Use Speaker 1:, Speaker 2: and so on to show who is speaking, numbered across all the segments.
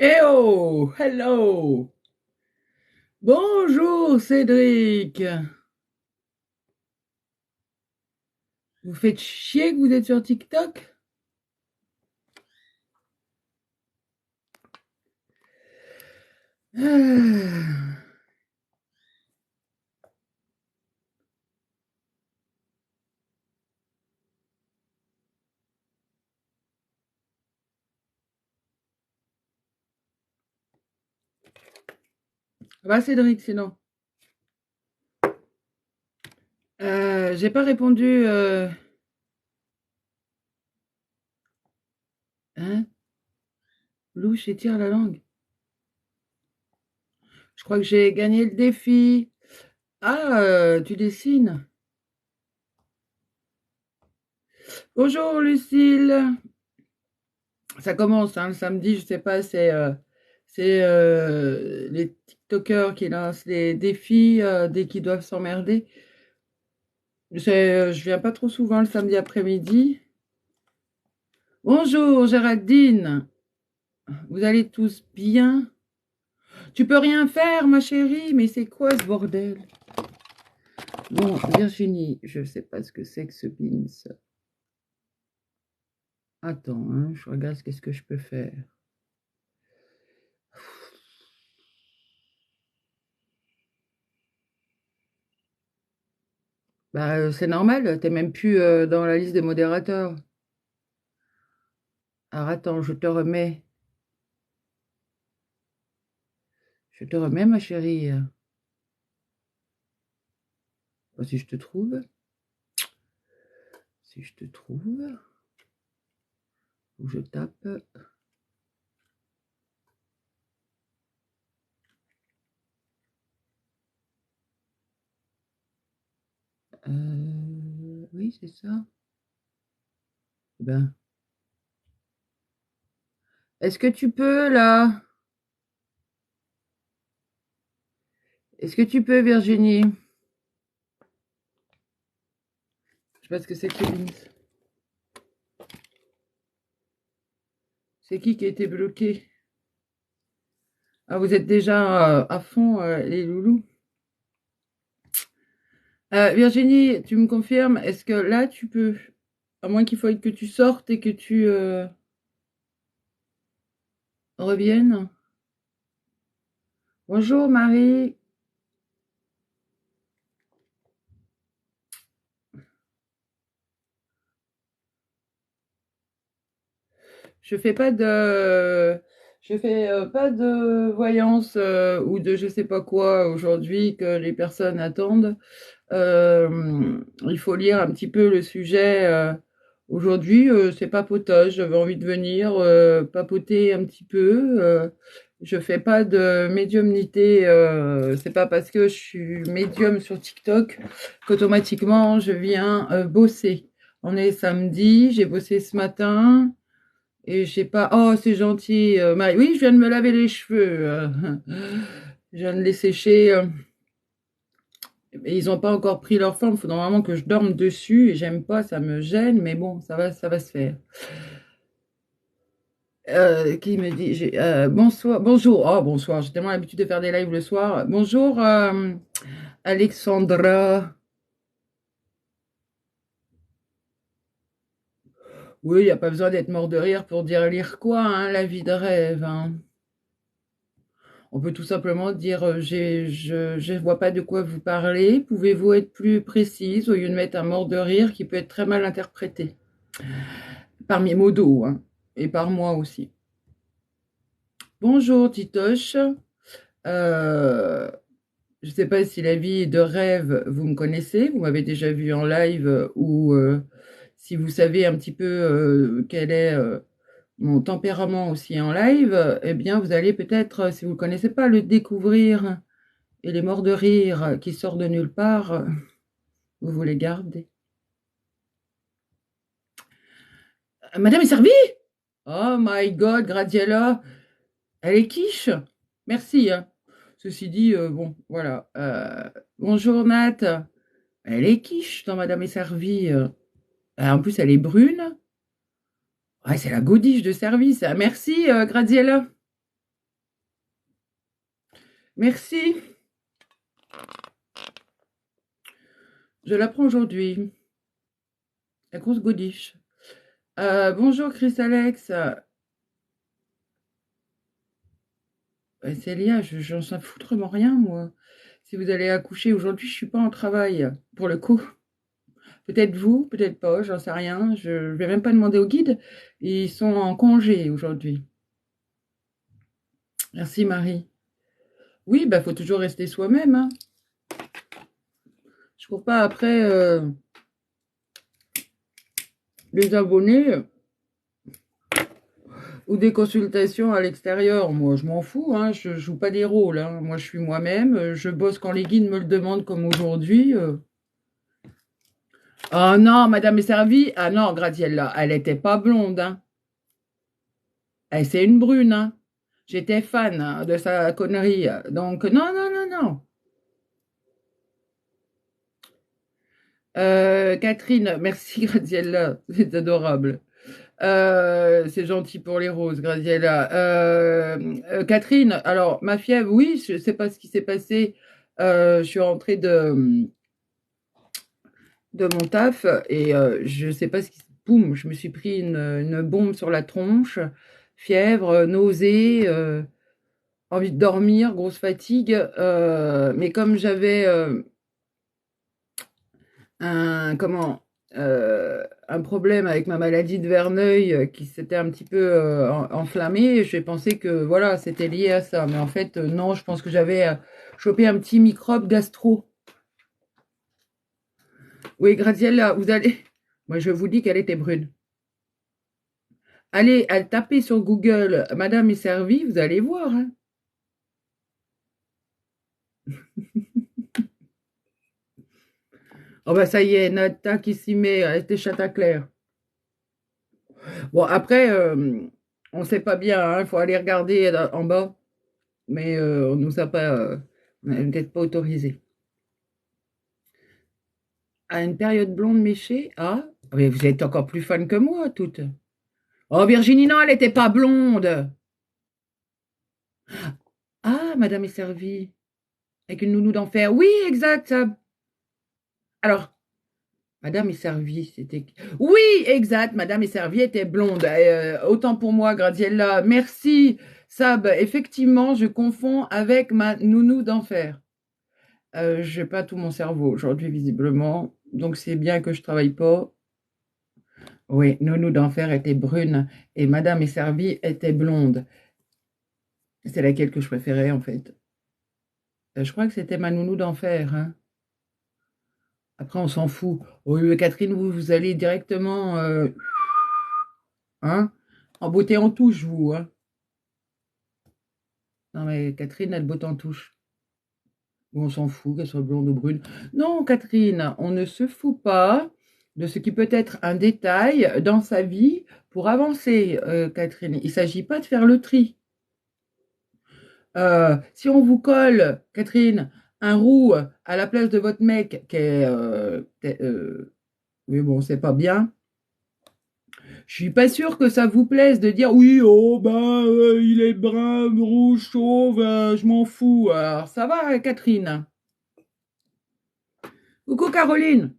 Speaker 1: Eh oh, hello. Bonjour Cédric. Vous faites chier que vous êtes sur TikTok? Ah. Va Cédric sinon. J'ai pas répondu. Hein? Louche étire la langue. Je crois que j'ai gagné le défi. Ah, tu dessines. Bonjour Lucille. Ça commence hein, le samedi, je sais pas, c'est les TikTokers qui lancent les défis dès qu'ils doivent s'emmerder. Je viens pas trop souvent le samedi après-midi. Bonjour Géraldine, vous allez tous bien? Tu peux rien faire ma chérie, mais c'est quoi ce bordel? Bon, Virginie, je sais pas ce que c'est que ce pins. Attends, hein, je regarde qu'est-ce que je peux faire. Bah, c'est normal, t'es même plus dans la liste des modérateurs. Alors attends, je te remets. Je te remets ma chérie. Oh, si je te trouve. Si je te trouve. Où je tape. Oui, c'est ça. Ben, est-ce que tu peux là? Est-ce que tu peux, Virginie? Je sais pas ce que c'est que ce Beans. C'est qui a été bloqué? Ah, vous êtes déjà à fond, les loulous. Virginie, tu me confirmes, est-ce que là tu peux? À moins qu'il faut que tu sortes et que tu reviennes. Bonjour Marie. Je fais pas de, je fais pas de voyance ou de je sais pas quoi aujourd'hui que les personnes attendent. Il faut lire un petit peu le sujet. Aujourd'hui, c'est papotage. J'avais envie de venir papoter un petit peu. Je fais pas de médiumnité. C'est pas parce que je suis médium sur TikTok qu'automatiquement je viens bosser. On est samedi, j'ai bossé ce matin. Et je sais pas, oh, c'est gentil. Oui, je viens de me laver les cheveux. Je viens de les sécher. Et ils n'ont pas encore pris leur forme. Il faut normalement que je dorme dessus. Et j'aime pas, ça me gêne. Mais bon, ça va se faire. Qui me dit bonsoir, bonjour. Oh, bonsoir. J'ai tellement l'habitude de faire des lives le soir. Bonjour, Alexandra. Oui, il n'y a pas besoin d'être mort de rire pour dire lire quoi, hein, la vie de rêve. Hein. On peut tout simplement dire je ne vois pas de quoi vous parlez. Pouvez-vous être plus précise au lieu de mettre un mort de rire qui peut être très mal interprété par mes mots d'eau hein, et par moi aussi. Bonjour Titoche. Euh, je ne sais pas si la vie de rêve vous me connaissez, vous m'avez déjà vu en live ou si vous savez un petit peu quel est mon tempérament aussi en live, eh bien vous allez peut-être, si vous ne le connaissez pas, le découvrir. Et les morts de rire qui sortent de nulle part, vous les gardez. Madame est servie? Oh my God, Gradiella, elle est quiche. Merci. Hein. Ceci dit, bon, voilà. Bonjour Nat. Elle est quiche dans Madame est servie. En plus, elle est brune. Ouais, c'est la godiche de service. Merci, Gradiella. Merci. Je l'apprends aujourd'hui. La grosse godiche. Bonjour Chris Alex. Célia, j'en sais foutrement rien, moi. Si vous allez accoucher aujourd'hui, je suis pas en travail, pour le coup. Peut-être vous, peut-être pas, j'en sais rien. Je vais même pas demander au guide. Ils sont en congé aujourd'hui. Merci Marie. Oui, bah faut toujours rester soi-même, hein. Je cours pas après les abonnés ou des consultations à l'extérieur. Moi, je m'en fous, hein. Je joue pas des rôles, hein. Moi, je suis moi-même. Je bosse quand les guides me le demandent, comme aujourd'hui. Oh non, Madame est servie. Ah non, Graziella, elle était pas blonde, hein. C'est une brune, hein. J'étais fan, hein, de sa connerie. Donc, non, non, non, non. Catherine, merci Graziella, c'est adorable. C'est gentil pour les roses, Graziella. Catherine, alors ma fièvre, oui, je ne sais pas ce qui s'est passé. Je suis rentrée de mon taf et je ne sais pas ce qui. Boum, je me suis pris une bombe sur la tronche, fièvre, nausée, envie de dormir, grosse fatigue. Mais comme j'avais un problème avec ma maladie de Verneuil qui s'était un petit peu enflammée. J'ai pensé que voilà, c'était lié à ça. Mais en fait, non, je pense que j'avais chopé un petit microbe gastro. Oui, Graziella, vous allez. Moi, je vous dis qu'elle était brune. Allez, tapez sur Google Madame est servie, vous allez voir, hein. Oh bah ça y est, Nata qui s'y met, elle était chata claire. Bon, après, on ne sait pas bien, il faut aller regarder en bas, mais on nous a pas, on n'est peut-être pas autorisé. À une période blonde méchée, ah, mais vous êtes encore plus fan que moi, toutes. Oh, Virginie, non, elle n'était pas blonde. Ah, Madame est servie, avec une nounou d'enfer. Oui, exact. Alors, Madame est servie, c'était. Oui, exact, Madame est servie était blonde. Autant pour moi, Graziella. Merci, Sab. Effectivement, je confonds avec ma nounou d'enfer. J'ai pas tout mon cerveau aujourd'hui, visiblement. Donc, c'est bien que je travaille pas. Oui, nounou d'enfer était brune et Madame est servie était blonde. C'est laquelle que je préférais, en fait. Je crois que c'était ma nounou d'enfer, hein. Après, on s'en fout. Oui, Catherine, vous allez directement, hein, en beauté en touche, vous, hein. Non, mais Catherine, elle botte en touche. Ou on s'en fout, qu'elle soit blonde ou brune. Non, Catherine, on ne se fout pas de ce qui peut être un détail dans sa vie pour avancer, Catherine. Il ne s'agit pas de faire le tri. Si on vous colle, Catherine, un roux à la place de votre mec qui est, oui, bon, c'est pas bien. Je suis pas sûre que ça vous plaise de dire oui, oh ben il est brun, rouge, chauve, je m'en fous. Alors ça va, Catherine. Coucou Caroline.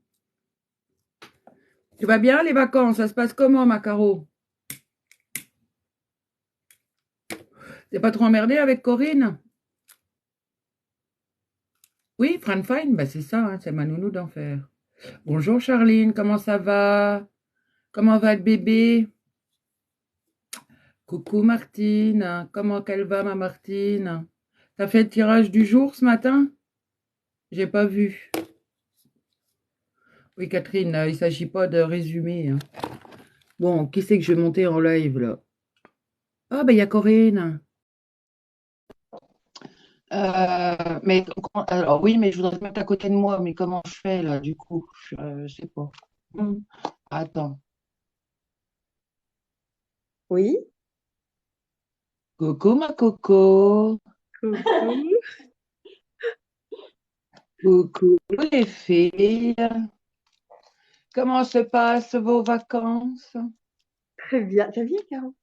Speaker 1: Tu vas bien les vacances? Ça se passe comment, ma Caro? T'es pas trop emmerdée avec Corinne? Oui, Fran Fine, bah c'est ça, hein, c'est ma nounou d'enfer. Bonjour Charline, comment ça va? Comment va le bébé? Coucou Martine, comment qu'elle va ma Martine? T'as fait le tirage du jour ce matin? J'ai pas vu. Oui Catherine, il s'agit pas de résumer, hein. Bon, qui c'est que je vais monter en live là? Ah ben il y a Corinne. Alors oui, mais je voudrais te mettre à côté de moi, mais comment je fais là du coup? Je sais pas. Attends.
Speaker 2: Oui,
Speaker 1: Coco ma coco.
Speaker 2: coucou.
Speaker 1: Coucou les filles. Comment se passent vos vacances?
Speaker 2: Très bien. T'as bien, Caro?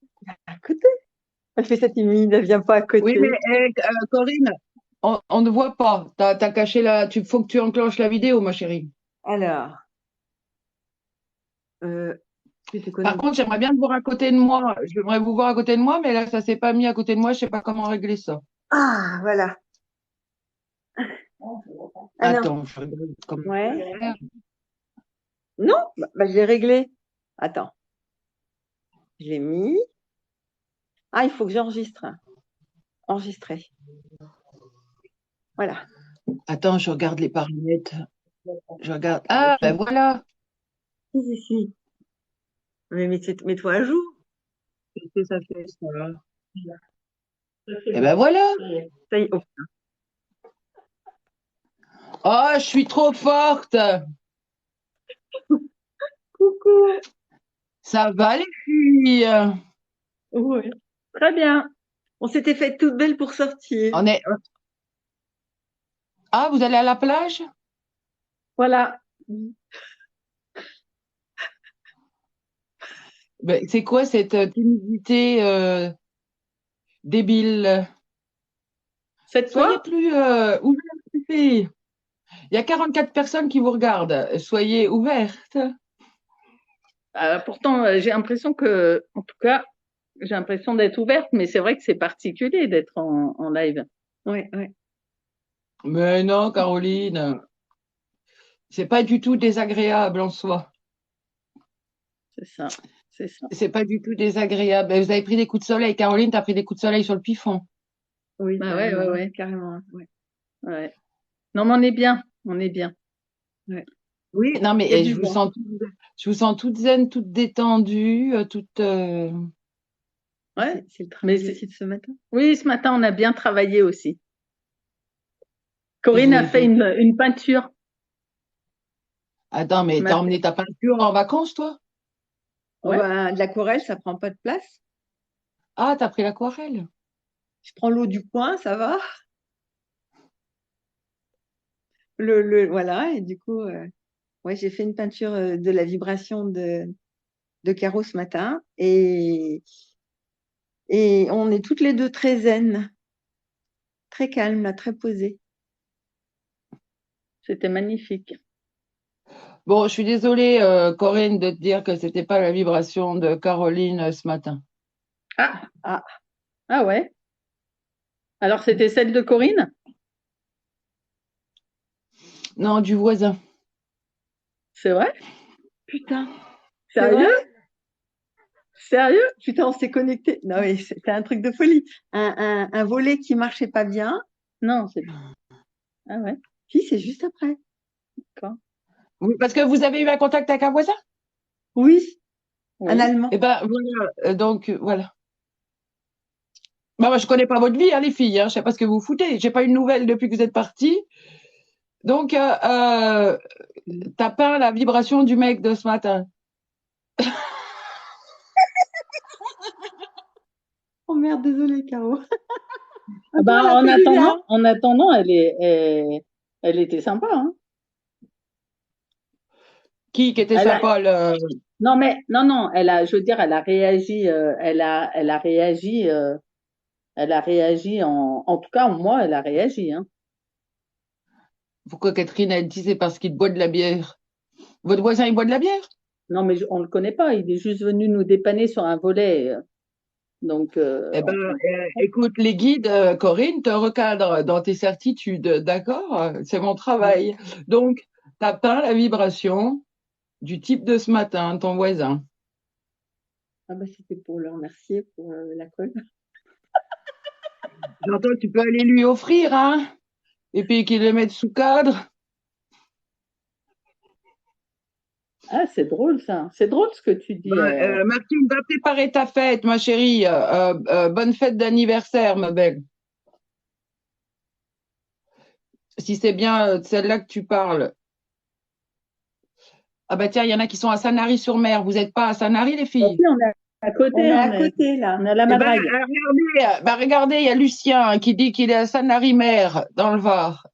Speaker 2: À côté. Elle fait sa timide, elle vient pas à
Speaker 1: Oui, mais
Speaker 2: côté.
Speaker 1: Corinne, on ne voit pas. T'as caché faut que tu enclenches la vidéo, ma chérie.
Speaker 2: Alors, tu te
Speaker 1: Par
Speaker 2: connectes.
Speaker 1: contre, j'aimerais bien te voir à côté de moi. J'aimerais vous voir à côté de moi, mais là, ça s'est pas mis à côté de moi. Je sais pas comment régler ça.
Speaker 2: Ah, voilà. Ah non.
Speaker 1: Attends, je regarde comment
Speaker 2: Ouais.
Speaker 1: faire.
Speaker 2: Non, je l'ai réglé. Attends, je l'ai mis. Ah, il faut que j'enregistre. Enregistrer. Voilà.
Speaker 1: Attends, je regarde les paramètres. Je regarde. Ah, ben voilà.
Speaker 2: Si, si, si. Mais mets-toi à jour.
Speaker 1: Qu'est-ce que ça fait, ça? Eh ben voilà.
Speaker 2: Ça y est. Oh,
Speaker 1: Oh, je suis trop forte.
Speaker 2: coucou.
Speaker 1: Ça va, les filles?
Speaker 2: Oui. Très bien. On s'était fait toute belle pour sortir.
Speaker 1: On est. Ah, vous allez à la plage?
Speaker 2: Voilà.
Speaker 1: Ben, c'est quoi cette timidité débile?
Speaker 2: Cette
Speaker 1: Soyez
Speaker 2: fois?
Speaker 1: plus ouvertes, les filles. Il y a 44 personnes qui vous regardent. Soyez ouvertes.
Speaker 2: Pourtant, j'ai l'impression que, en tout cas, j'ai l'impression d'être ouverte, mais c'est vrai que c'est particulier d'être en live. Oui, oui.
Speaker 1: Mais non, Caroline, c'est pas du tout désagréable en soi.
Speaker 2: C'est ça. C'est ça.
Speaker 1: C'est pas du tout désagréable. Ben, vous avez pris des coups de soleil. Caroline, t'as pris des coups de soleil sur le pifon.
Speaker 2: Oui, bah ouais, ouais, ouais, carrément. Ouais. Ouais. Non, mais on est bien. On est bien. Ouais.
Speaker 1: Oui, non, mais
Speaker 2: Il y a
Speaker 1: je
Speaker 2: du
Speaker 1: vous
Speaker 2: vent.
Speaker 1: sens, je vous sens toute zen, toute détendue, toute.
Speaker 2: Ouais. C'est le travail aussi de ce matin. Oui, ce matin, on a bien travaillé aussi.
Speaker 1: Je
Speaker 2: Corinne a
Speaker 1: l'ai
Speaker 2: fait
Speaker 1: vu.
Speaker 2: une peinture
Speaker 1: Attends,
Speaker 2: ce
Speaker 1: mais t'as
Speaker 2: matin.
Speaker 1: emmené ta peinture en vacances, toi?
Speaker 2: Ouais. De l'aquarelle, ça prend pas de place.
Speaker 1: Ah, t'as pris l'aquarelle.
Speaker 2: Je prends l'eau du coin, ça va. Voilà, et du coup, ouais, j'ai fait une peinture de la vibration de Caro ce matin. Et on est toutes les deux très zen, très calmes, là, très posées. C'était magnifique.
Speaker 1: Bon, je suis désolée, Corinne, de te dire que c'était pas la vibration de Caroline ce matin.
Speaker 2: Ah, ah, ah ouais. Alors, c'était celle de Corinne?
Speaker 1: Non, du voisin.
Speaker 2: C'est vrai? Putain. Sérieux? Sérieux? Putain, on s'est connecté. Non, mais c'était un truc de folie. Un volet qui marchait pas bien. Non, c'est. Ah ouais. Si, c'est juste après. D'accord.
Speaker 1: Oui, parce que vous avez eu un contact avec un voisin?
Speaker 2: Oui, un
Speaker 1: Oui.
Speaker 2: Allemand.
Speaker 1: Eh ben voilà, donc voilà. Bah, moi, je connais pas votre vie, hein, les filles. Hein, je sais pas ce que vous foutez. J'ai pas eu de nouvelles depuis que vous êtes partis. Donc, t'as peint la vibration du mec de ce matin.
Speaker 2: Oh merde, désolée, Caro.
Speaker 3: Ah bah, en attendant, elle était sympa, hein.
Speaker 1: Qui était
Speaker 3: Elle a,
Speaker 1: sympa,
Speaker 3: non mais non non, je veux dire, elle a réagi, elle a réagi en tout cas moi, elle a réagi, hein.
Speaker 1: Pourquoi Catherine, elle dit c'est parce qu'il boit de la bière. Votre voisin, il boit de la bière?
Speaker 3: Non mais on le connaît pas, il est juste venu nous dépanner sur un volet, donc
Speaker 1: Eh ben, écoute, les guides, Corinne, te recadrent dans tes certitudes, d'accord? C'est mon travail. Donc, t'as peint la vibration du type de ce matin, ton voisin.
Speaker 2: Ah bah c'était pour le remercier pour la colle.
Speaker 1: J'entends, tu peux aller lui offrir, hein? Et puis qu'il le mette sous cadre.
Speaker 3: ah c'est drôle ça, c'est drôle ce que tu dis.
Speaker 1: Ben, Martine, va préparer ta fête, ma chérie. Bonne fête d'anniversaire, ma belle. Si c'est bien celle-là que tu parles. Ah bah tiens, il y en a qui sont à Sanary-sur-Mer. Vous n'êtes pas à Sanary, les
Speaker 3: Bon,
Speaker 1: filles?
Speaker 3: puis, on est à côté,
Speaker 2: On est à côté là.
Speaker 3: on est à la
Speaker 1: Eh ben,
Speaker 3: Madrague.
Speaker 1: regardez, il y a Lucien qui dit qu'il est à Sanary-Mer, dans le Var.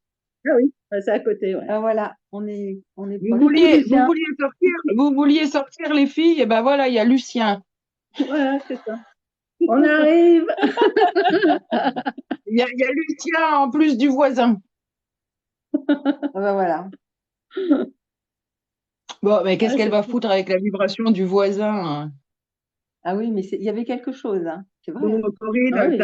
Speaker 3: Ah oui, c'est à côté, ouais.
Speaker 2: Ah voilà, on est
Speaker 1: Vous
Speaker 2: proche.
Speaker 1: vouliez, vous
Speaker 3: Lucien.
Speaker 1: vouliez sortir, vous vouliez sortir les filles, et ben voilà, il y a Lucien.
Speaker 3: Voilà, c'est ça. On arrive.
Speaker 1: Il y a Lucien en plus du voisin.
Speaker 2: Ah ben voilà.
Speaker 1: Bon, mais qu'est-ce
Speaker 3: Ah,
Speaker 1: qu'elle
Speaker 3: c'est
Speaker 1: va
Speaker 3: fou.
Speaker 1: foutre avec la vibration du voisin, hein?
Speaker 2: Ah oui, mais il y avait quelque chose, hein. C'est vrai,
Speaker 1: Bon,
Speaker 2: hein.
Speaker 1: Corinne,
Speaker 3: Ah oui.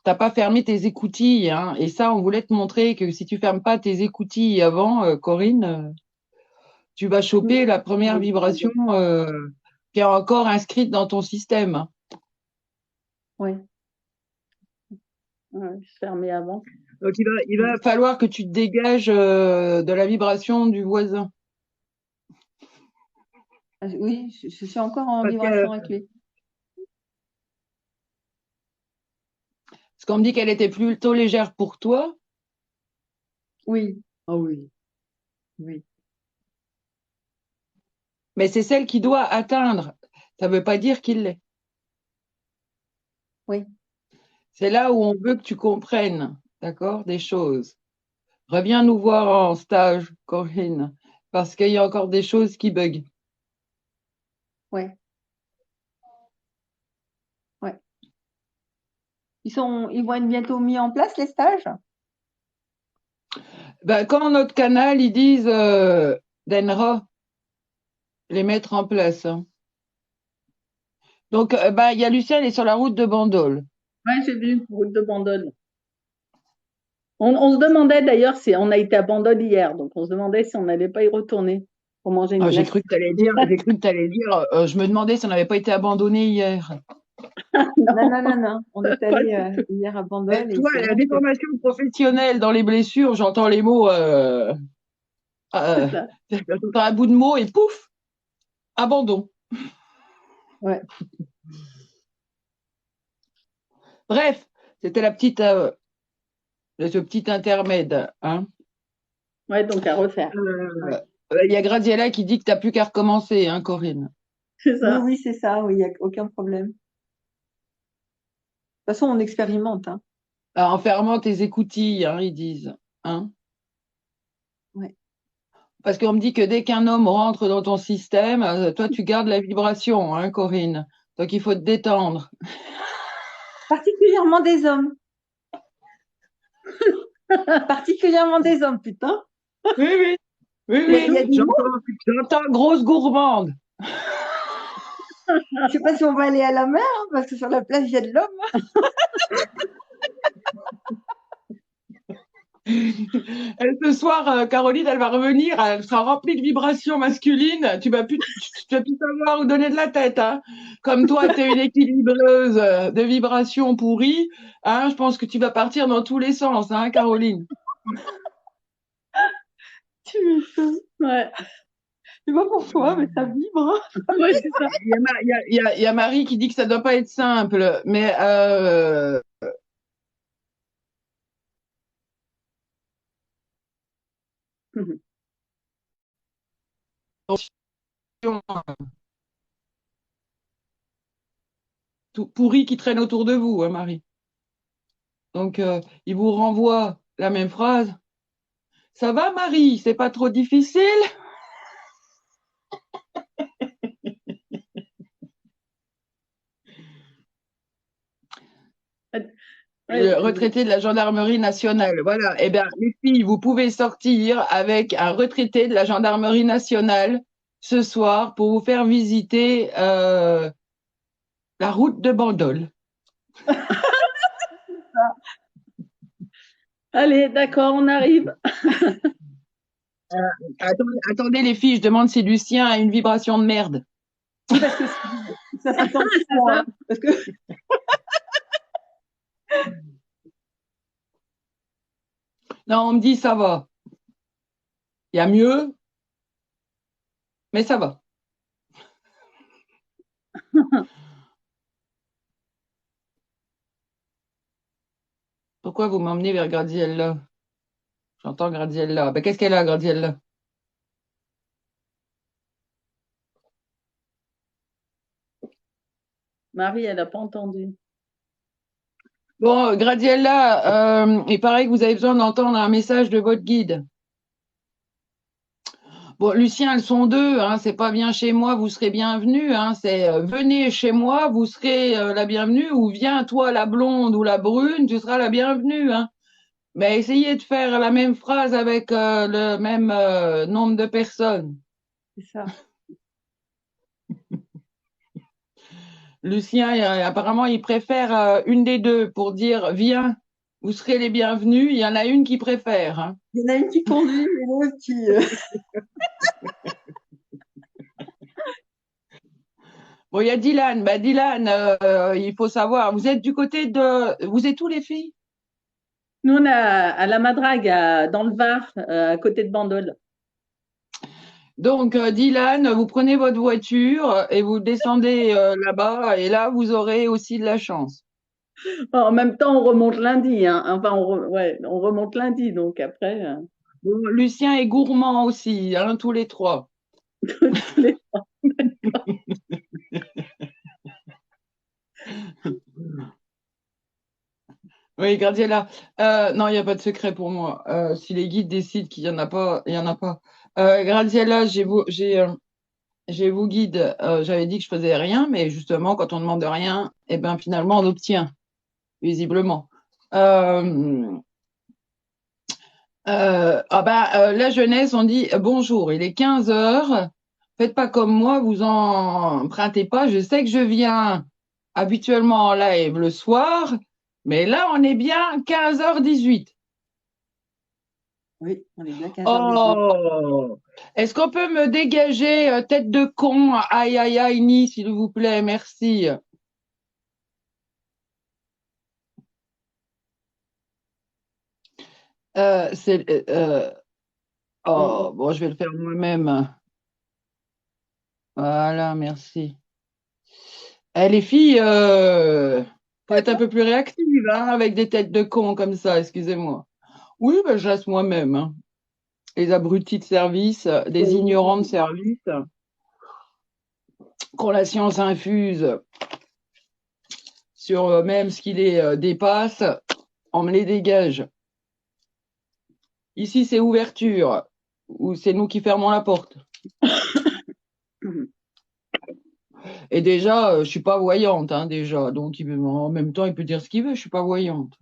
Speaker 1: t'as pas fermé tes écoutilles, hein. Et ça, on voulait te montrer que si tu fermes pas tes écoutilles avant, Corinne, tu vas choper la première vibration qui est encore inscrite dans ton système.
Speaker 2: Oui.
Speaker 3: Ouais, je fermais avant.
Speaker 1: Donc il va falloir que tu te dégages de la vibration du voisin.
Speaker 2: Oui, je suis encore en
Speaker 1: Parce
Speaker 2: vibration avec lui.
Speaker 1: qu'on me dit qu'elle était plutôt légère pour toi,
Speaker 2: Oui. Ah oui. Oui.
Speaker 1: mais c'est celle qui doit atteindre. Ça veut pas dire qu'il l'est.
Speaker 2: Oui.
Speaker 1: C'est là où on veut que tu comprennes, d'accord, des choses. Reviens nous voir en stage, Corinne, parce qu'il y a encore des choses qui bug.
Speaker 2: Ouais. Ouais. Ils vont être bientôt mis en place, les stages?
Speaker 1: Ben, quand notre canal, ils disent d'Enra, les mettre en place, hein. Donc, ben, il y a Lucien, il est sur la route de Bandol.
Speaker 3: Ouais, j'ai vu, route de Bandol. On se demandait d'ailleurs si on a été à Bandol hier, donc on se demandait si on n'allait pas y retourner pour manger une
Speaker 1: Ah,
Speaker 3: glace.
Speaker 1: j'ai cru que tu allais dire, je me demandais si on n'avait pas été abandonné hier.
Speaker 2: Non,
Speaker 3: Non,
Speaker 2: non, non, non. On est
Speaker 3: pas
Speaker 2: allé
Speaker 3: du tout.
Speaker 2: hier à Bandol et
Speaker 1: Tu vois,
Speaker 2: c'est
Speaker 1: la
Speaker 2: vrai que
Speaker 1: déformation professionnelle dans les blessures, j'entends les mots,
Speaker 3: C'est
Speaker 1: euh,
Speaker 3: ça.
Speaker 1: j'entends un bout de mot et pouf, abandon.
Speaker 2: ouais.
Speaker 1: Bref, c'était ce petit intermède, hein.
Speaker 3: Ouais, donc à refaire.
Speaker 2: Ouais.
Speaker 1: Il y a Graziella qui dit que tu n'as plus qu'à recommencer, hein, Corinne.
Speaker 3: C'est
Speaker 2: Oui,
Speaker 3: ça.
Speaker 2: oui, c'est ça. Oui, il n'y a aucun problème. De toute façon, on expérimente, hein.
Speaker 1: En fermant tes écoutilles, hein, ils disent, hein.
Speaker 2: Ouais.
Speaker 1: Parce qu'on me dit que dès qu'un homme rentre dans ton système, toi, tu gardes la vibration, hein, Corinne. Donc, il faut te détendre.
Speaker 2: Particulièrement des hommes. Particulièrement des hommes, putain.
Speaker 1: Oui, oui, oui,
Speaker 2: Il y a
Speaker 1: oui.
Speaker 2: du monde.
Speaker 1: J'entends grosse gourmande.
Speaker 2: Je sais pas si on va aller à la mer, hein, parce que sur la plage, il y a de l'homme.
Speaker 1: Ce soir, Caroline, elle va revenir, elle sera remplie de vibrations masculines. Tu vas plus savoir où donner de la tête, hein. Comme toi, tu es une équilibreuse de vibrations pourries, hein, je pense que tu vas partir dans tous les sens, hein, Caroline.
Speaker 2: Tu m'étonnes.
Speaker 3: Ouais,
Speaker 2: Je sais pas pourquoi, mais ça vibre.
Speaker 3: ouais, c'est ça.
Speaker 1: Il y a Marie qui dit que ça doit pas être simple, mais
Speaker 3: Mhm.
Speaker 1: tout pourri qui traîne autour de vous, hein, Marie. Donc, il vous renvoie la même phrase. Ça va, Marie? C'est pas trop difficile?
Speaker 3: Ouais,
Speaker 1: Retraité de la gendarmerie nationale. Voilà. Eh bien, les filles, vous pouvez sortir avec un retraité de la gendarmerie nationale ce soir pour vous faire visiter la route de Bandol.
Speaker 3: allez, d'accord, on arrive.
Speaker 1: Attendez, les filles, je demande si Lucien a une vibration de merde.
Speaker 2: Oui, parce que ça s'entend
Speaker 3: C'est
Speaker 2: trop,
Speaker 3: ça.
Speaker 2: hein. Parce que
Speaker 1: Non, on me dit ça va. Il y a mieux, mais ça va. Pourquoi vous m'emmenez vers Graziella? J'entends Graziella. Ben, qu'est-ce qu'elle a, Graziella?
Speaker 3: Marie, elle n'a pas entendu.
Speaker 1: Bon, Graziella, il paraît que vous avez besoin d'entendre un message de votre guide. Bon, Lucien, elles sont deux, hein, c'est pas bien chez moi, vous serez bienvenue, hein, c'est venez chez moi, vous serez la bienvenue, ou viens toi la blonde ou la brune, tu seras la bienvenue, hein. Mais essayez de faire la même phrase avec le même nombre de personnes.
Speaker 2: C'est ça.
Speaker 1: Lucien, apparemment, il préfère une des deux pour dire viens, vous serez les bienvenus. Il y en a une qui préfère, hein.
Speaker 2: Il y en a une qui conduit et l'autre qui.
Speaker 1: Bon, il y a Dylan. Bah, Dylan, il faut savoir, vous êtes du côté de... Vous êtes où les filles?
Speaker 3: Nous, on est à la Madrague, dans le Var, à côté de Bandol.
Speaker 1: Donc, Dylan, vous prenez votre voiture et vous descendez là-bas et là, vous aurez aussi de la chance.
Speaker 3: En même temps, on remonte lundi, hein. Enfin, ouais, on remonte lundi, donc après,
Speaker 1: Bon, Lucien est gourmand aussi, hein, tous les trois.
Speaker 3: tous les-
Speaker 1: Oui, Graziella. Non, il n'y a pas de secret pour moi. Si les guides décident qu'il n'y en a pas, il n'y en a pas. Graziella, j'ai vous guide. J'avais dit que je faisais rien, mais justement, quand on demande rien, eh ben, finalement, on obtient, visiblement. La jeunesse, on dit bonjour, il est 15 heures. Faites pas comme moi, vous empruntez pas. Je sais que je viens habituellement en live le soir, mais là, on est bien 15h18.
Speaker 2: Oui, on est bien 15h18.
Speaker 1: Oh! Est-ce qu'on peut me dégager tête de con, aïe aïe aïe, ni, s'il vous plaît, merci. Euh, c'est, euh, euh,
Speaker 2: On-
Speaker 1: oh, bon, je vais le faire moi-même. Voilà, merci. Eh, les filles, faut être un peu plus réactives, hein, avec des têtes de con comme ça, excusez-moi. Oui, ben, je reste moi-même, hein. Les abrutis de service, des ignorants de service, quand la science infuse sur même ce qui les dépasse, on me les dégage. Ici, c'est ouverture, ou c'est nous qui fermons la porte. Et déjà, je suis pas voyante, hein, déjà. Donc, en même temps, il peut dire ce qu'il veut, je suis pas voyante.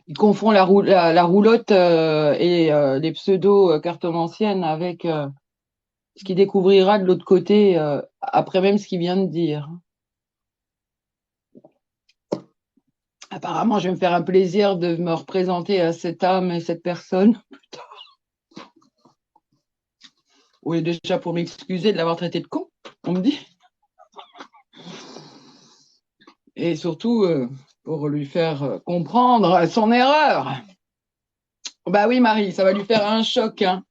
Speaker 1: Il confond la roulotte et les pseudo-cartomanciennes avec ce qu'il découvrira de l'autre côté, après même ce qu'il vient de dire. Apparemment, je vais me faire un plaisir de me représenter à cette âme et cette personne. Oui, déjà pour m'excuser de l'avoir traité de con, on me dit. Et surtout, pour lui faire comprendre son erreur. Bah oui, Marie, ça va lui faire un choc, hein.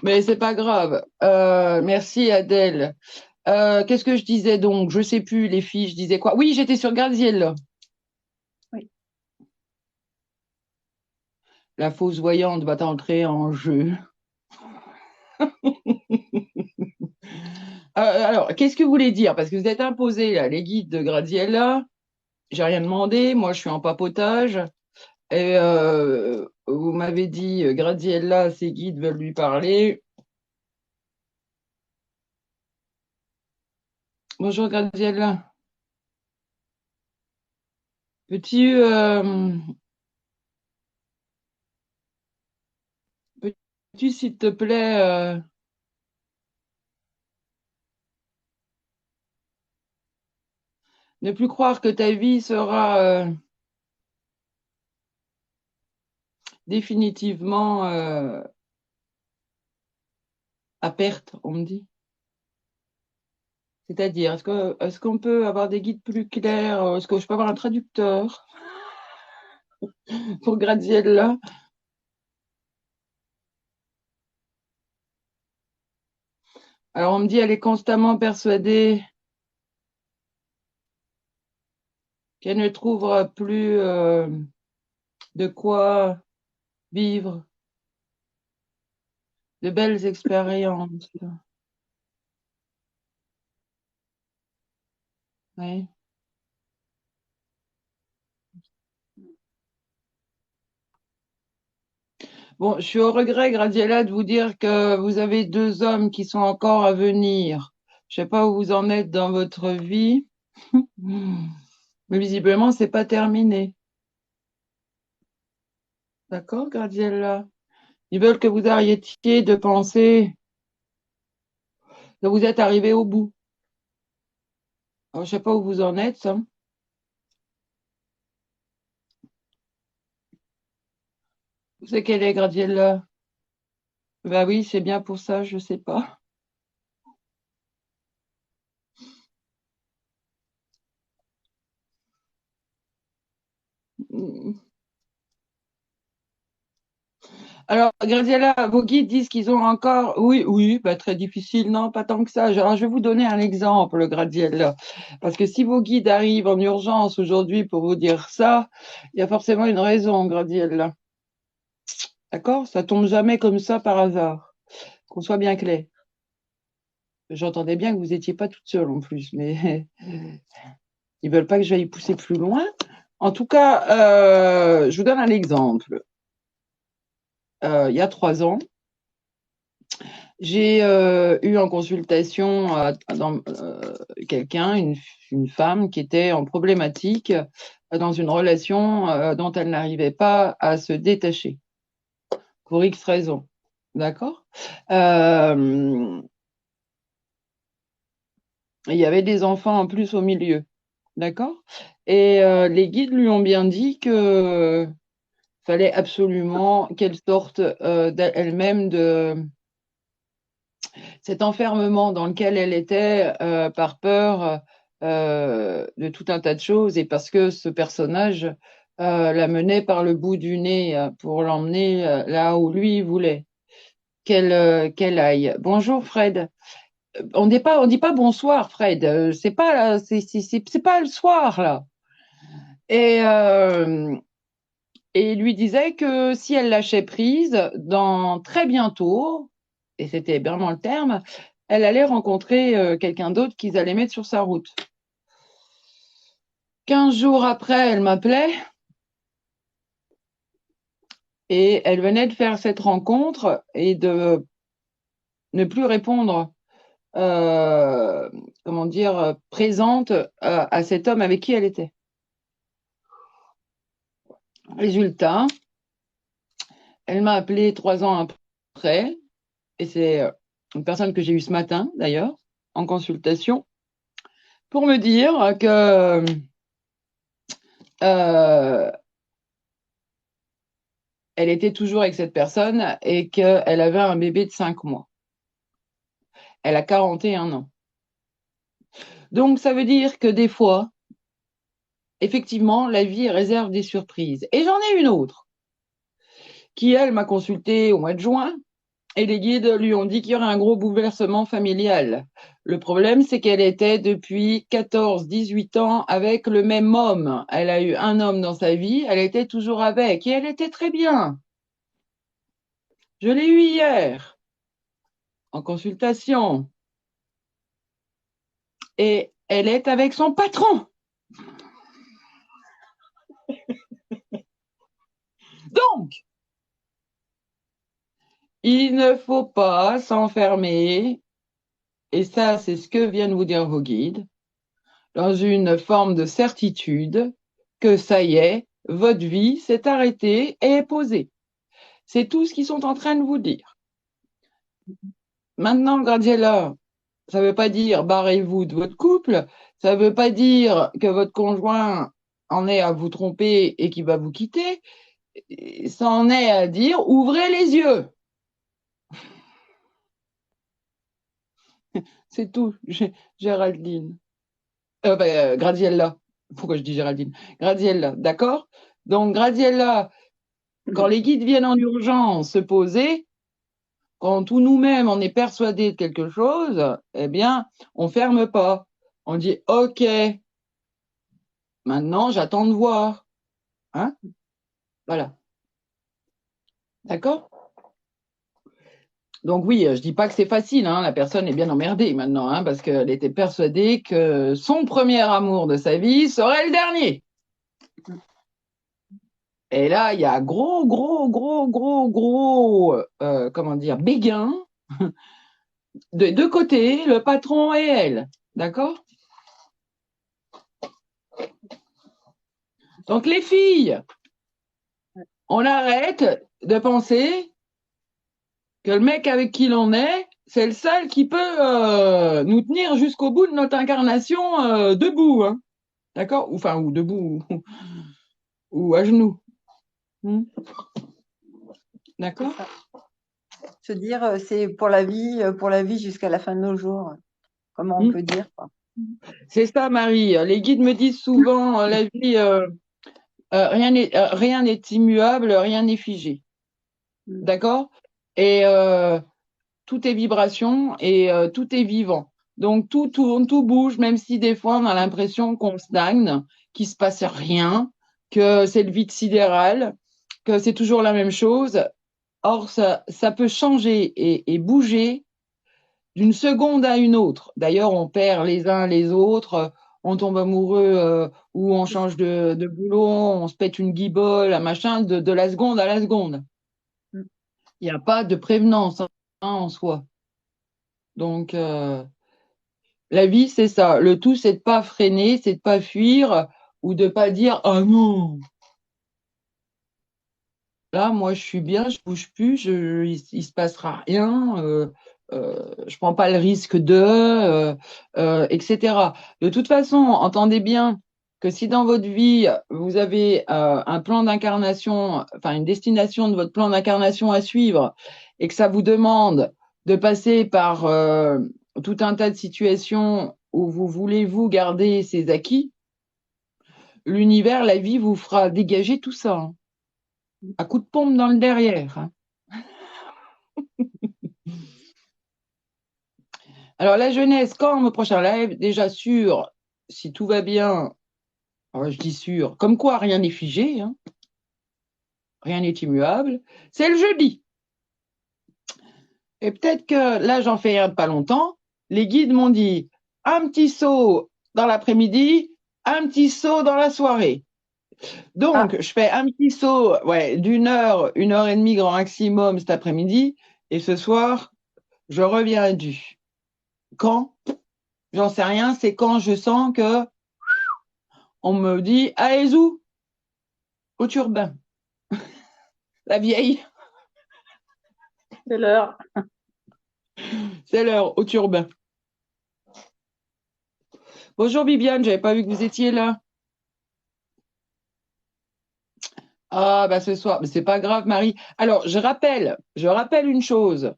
Speaker 1: Mais c'est pas grave. Merci, Adèle. Qu'est-ce que je disais donc? Je sais plus, les filles, je disais quoi? Oui, j'étais sur Graziella.
Speaker 2: Oui.
Speaker 1: La fausse voyante va entrer en jeu. Alors, qu'est-ce que vous voulez dire? Parce que vous êtes imposés, là, les guides de Graziella. J'ai rien demandé, moi je suis en papotage. Et vous m'avez dit, Graziella, ses guides veulent lui parler. Bonjour Graziella. Peux-tu, peux-tu, s'il te plaît, ne plus croire que ta vie sera définitivement à perte, on me dit. C'est-à-dire, est-ce qu'on peut avoir des guides plus clairs? Est-ce que je peux avoir un traducteur pour Graziella? Alors, on me dit, elle est constamment persuadée qu'elle ne trouvera plus de quoi vivre de belles expériences. Oui. Bon, je suis au regret, Gradiela, de vous dire que vous avez 2 hommes qui sont encore à venir. Je sais pas où vous en êtes dans votre vie, mais visiblement, c'est pas terminé. D'accord, Gradiela? Ils veulent que vous arrêtiez de penser que vous êtes arrivé au bout. Alors, je sais pas où vous en êtes, ça. Vous savez quelle est, Gradiela? Bah oui, c'est bien pour ça, je sais pas. Alors, Graziella, vos guides disent qu'ils ont encore, oui, oui, bah, très difficile, non, pas tant que ça. Alors, je vais vous donner un exemple, Graziella, parce que si vos guides arrivent en urgence aujourd'hui pour vous dire ça, il y a forcément une raison, Graziella. D'accord? Ça tombe jamais comme ça par hasard. Qu'on soit bien clair. J'entendais bien que vous étiez pas toute seule en plus, mais ils veulent pas que j'aille pousser plus loin. En tout cas, je vous donne un exemple. Il y a 3 ans, j'ai eu en consultation quelqu'un, une femme qui était en problématique dans une relation dont elle n'arrivait pas à se détacher pour X raisons. D'accord. Il y avait des enfants en plus au milieu. D'accord. Et les guides lui ont bien dit que fallait absolument qu'elle sorte d'elle-même de cet enfermement dans lequel elle était par peur de tout un tas de choses et parce que ce personnage la menait par le bout du nez pour l'emmener là où lui voulait qu'elle aille. Bonjour Fred. On dit pas bonsoir Fred. C'est pas c'est pas le soir là. Et et il lui disait que si elle lâchait prise, dans très bientôt, et c'était vraiment le terme, elle allait rencontrer quelqu'un d'autre qu'ils allaient mettre sur sa route. 15 jours après, elle m'appelait et elle venait de faire cette rencontre et de ne plus répondre, comment dire, présente à cet homme avec qui elle était. Résultat, elle m'a appelé 3 ans après, et c'est une personne que j'ai eue ce matin d'ailleurs, en consultation, pour me dire que euh, elle était toujours avec cette personne et qu'elle avait un bébé de 5 mois. Elle a 41 ans. Donc, ça veut dire que des fois, effectivement, la vie réserve des surprises. Et j'en ai une autre qui, elle, m'a consultée au mois de juin et les guides lui ont dit qu'il y aurait un gros bouleversement familial. Le problème, c'est qu'elle était depuis 14-18 ans avec le même homme. Elle a eu un homme dans sa vie, elle était toujours avec et elle était très bien. Je l'ai eu hier en consultation et elle est avec son patron. Donc, il ne faut pas s'enfermer, et ça, c'est ce que viennent vous dire vos guides, dans une forme de certitude que ça y est, votre vie s'est arrêtée et est posée. C'est tout ce qu'ils sont en train de vous dire. Maintenant, Graziella, ça ne veut pas dire barrez-vous de votre couple, ça ne veut pas dire que votre conjoint en est à vous tromper et qu'il va vous quitter, ça en est à dire ouvrez les yeux. C'est tout, Géraldine. Graziella. Pourquoi je dis Géraldine? Graziella, d'accord? Donc, Graziella, quand les guides viennent en urgence se poser, quand tout nous-mêmes on est persuadé de quelque chose, eh bien, on ferme pas. On dit OK, maintenant j'attends de voir. Hein? Voilà. D'accord? Donc oui, je dis pas que c'est facile, hein, la personne est bien emmerdée maintenant, hein, parce qu'elle était persuadée que son premier amour de sa vie serait le dernier. Et là, il y a comment dire, béguin de deux côtés, le patron et elle. D'accord? Donc, les filles, on arrête de penser que le mec avec qui l'on est, c'est le seul qui peut nous tenir jusqu'au bout de notre incarnation debout. Hein. D'accord? Enfin, ou debout, ou à genoux. D'accord?
Speaker 2: Se dire, c'est pour la vie jusqu'à la fin de nos jours. Comment on peut dire, quoi.
Speaker 1: C'est ça, Marie. Les guides me disent souvent, la vie, rien n'est immuable, rien n'est figé. D'accord? Et tout est vibration et tout est vivant. Donc tout tourne, tout bouge, même si des fois on a l'impression qu'on stagne, qu'il se passe rien, que c'est le vide sidéral, que c'est toujours la même chose. Or, ça peut changer et bouger d'une seconde à une autre. D'ailleurs, on perd les uns les autres, on tombe amoureux ou on change de boulot, on se pète une guibole, un machin, de la seconde à la seconde. Il n'y a pas de prévenance en soi. Donc, la vie, c'est ça. Le tout, c'est de pas freiner, c'est de pas fuir ou de pas dire ah non. Là, moi, je suis bien, je bouge plus, il se passera rien. Je prends pas le risque etc. De toute façon, entendez bien que si dans votre vie vous avez un plan d'incarnation, enfin une destination de votre plan d'incarnation à suivre, et que ça vous demande de passer par tout un tas de situations où vous voulez vous garder ces acquis, l'univers, la vie vous fera dégager tout ça, hein, à coup de pompe dans le derrière. Hein. Alors la jeunesse, quand mon prochain live, déjà sûr, si tout va bien, je dis sûr, comme quoi rien n'est figé, hein, rien n'est immuable, c'est le jeudi. Et peut-être que là, j'en fais un pas longtemps, les guides m'ont dit un petit saut dans l'après-midi, un petit saut dans la soirée. Donc, je fais un petit saut d'une heure et demie grand maximum cet après-midi, et ce soir, je reviens du. Quand? J'en sais rien, c'est quand je sens que on me dit allez où? Au turbin. La vieille,
Speaker 3: C'est l'heure.
Speaker 1: c'est l'heure, au turbin. Bonjour Bibiane, j'avais pas vu que vous étiez là. Ah bah ce soir, mais c'est pas grave Marie. Alors je rappelle une chose,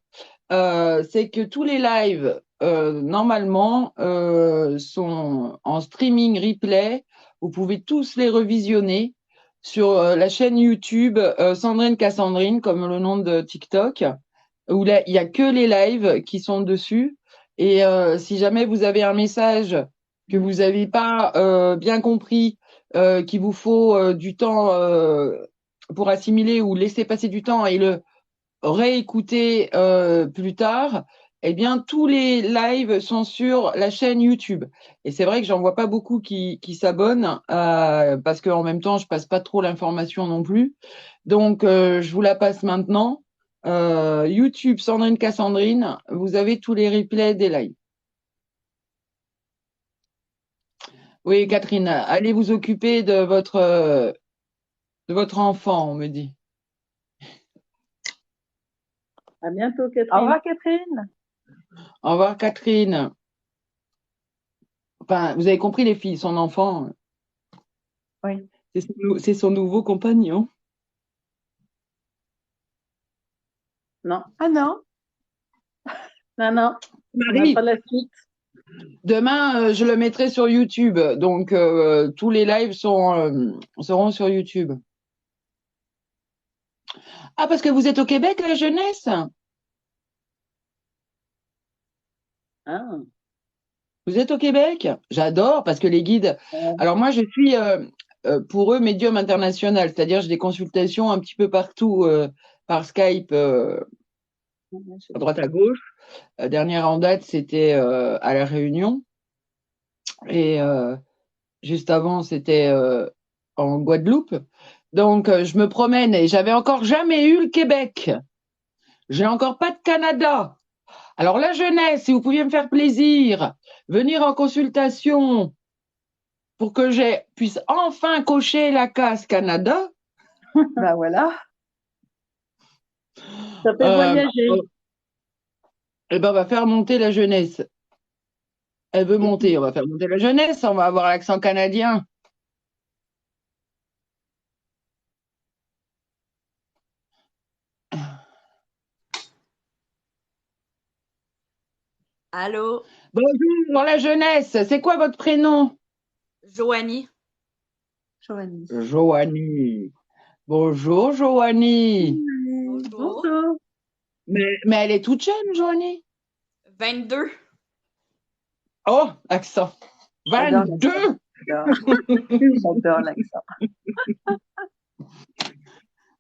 Speaker 1: c'est que tous les lives normalement sont en streaming replay. Vous pouvez tous les revisionner sur la chaîne YouTube Sandrine Cassandrine, comme le nom de TikTok, où là il y a que les lives qui sont dessus. Et si jamais vous avez un message que vous n'avez pas bien compris, qu'il vous faut du temps pour assimiler ou laisser passer du temps et le réécouter plus tard, eh bien, tous les lives sont sur la chaîne YouTube. Et c'est vrai que j'en vois pas beaucoup qui s'abonnent parce qu'en même temps, je passe pas trop l'information non plus. Donc, je vous la passe maintenant. YouTube Sandrine Cassandrine, vous avez tous les replays des lives. Oui, Catherine, allez vous occuper de votre enfant, on me dit.
Speaker 3: À bientôt, Catherine.
Speaker 2: Au revoir, Catherine.
Speaker 1: Au revoir, Catherine. Enfin, vous avez compris, les filles, son enfant,
Speaker 2: Oui.
Speaker 1: c'est son nouveau compagnon.
Speaker 3: Non,
Speaker 2: Ah non.
Speaker 3: non, non. On n'a
Speaker 1: Marie,
Speaker 3: pas la suite.
Speaker 1: demain, je le mettrai sur YouTube. Donc, tous les lives seront sur YouTube. Ah, parce que vous êtes au Québec, la jeunesse?
Speaker 3: Ah.
Speaker 1: Vous êtes au Québec? J'adore, parce que les guides... Alors, moi, je suis, pour eux, médium international. C'est-à-dire, j'ai des consultations un petit peu partout par Skype, à droite à gauche. La dernière en date, c'était à La Réunion. Et juste avant, c'était en Guadeloupe. Donc, je me promène et j'avais encore jamais eu le Québec. J'ai encore pas de Canada. Alors, la jeunesse, si vous pouviez me faire plaisir, venir en consultation pour que je puisse enfin cocher la case Canada,
Speaker 2: Ben voilà.
Speaker 3: Ça fait
Speaker 1: euh,
Speaker 3: voyager.
Speaker 1: eh ben, on va faire monter la jeunesse. Elle veut
Speaker 2: Et puis,
Speaker 1: monter, on va faire monter la jeunesse, on va avoir l'accent canadien.
Speaker 4: Allô,
Speaker 1: Bonjour, la jeunesse, c'est quoi votre prénom?
Speaker 4: Joanie.
Speaker 2: Joanie.
Speaker 1: Joanie. Bonjour, Joanie.
Speaker 4: Bonjour.
Speaker 3: Bonjour.
Speaker 1: Mais elle est toute jeune, Joanie.
Speaker 4: 22.
Speaker 1: Oh, accent.
Speaker 2: J'adore l'accent.
Speaker 1: 22.
Speaker 2: J'adore l'accent.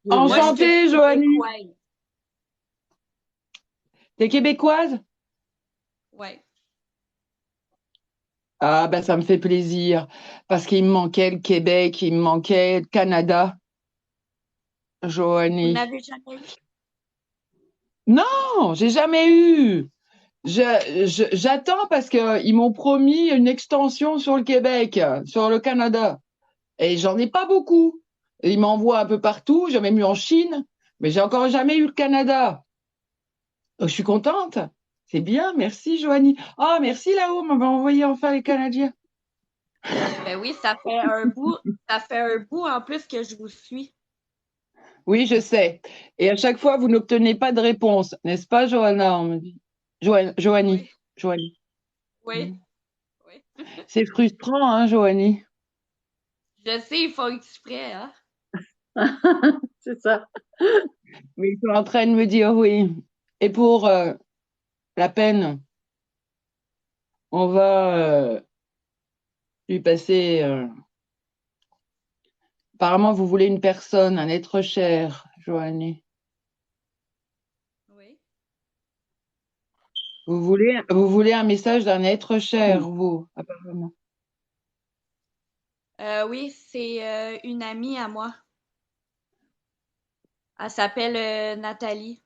Speaker 4: Moi, je suis
Speaker 1: Enchantée, Joanie.
Speaker 4: québécoise.
Speaker 1: T'es québécoise?
Speaker 4: Ouais.
Speaker 1: Ah, ben ça me fait plaisir. Parce qu'il me manquait le Québec, il me manquait le Canada,
Speaker 4: Vous
Speaker 1: Joanie.
Speaker 4: n'avez jamais eu?
Speaker 1: Non, j'ai jamais eu. J'attends parce qu'ils m'ont promis une extension sur le Québec, sur le Canada. Et j'en ai pas beaucoup. Ils m'envoient un peu partout, j'ai même eu en Chine, mais j'ai encore jamais eu le Canada. Donc, je suis contente. C'est bien, merci Joanie. Ah, merci là-haut, m'avoir envoyé enfin les Canadiens.
Speaker 4: Ben oui, ça fait un bout. Ça fait un bout en plus que je vous suis.
Speaker 1: Oui, je sais. Et à chaque fois, vous n'obtenez pas de réponse, n'est-ce pas, Johanna? On me dit. Joanie.
Speaker 4: Oui,
Speaker 1: Joanie.
Speaker 4: oui, oui.
Speaker 1: C'est frustrant, hein, Joanie?
Speaker 4: Je sais, ils font exprès, hein?
Speaker 3: C'est ça.
Speaker 1: Mais ils sont en train de me dire oui. Et pour la peine, on va lui passer. Apparemment, vous voulez une personne, un être cher, Joanie.
Speaker 4: Oui.
Speaker 1: Vous voulez un message d'un être cher, vous, apparemment.
Speaker 4: Oui, c'est une amie à moi. Elle s'appelle Nathalie.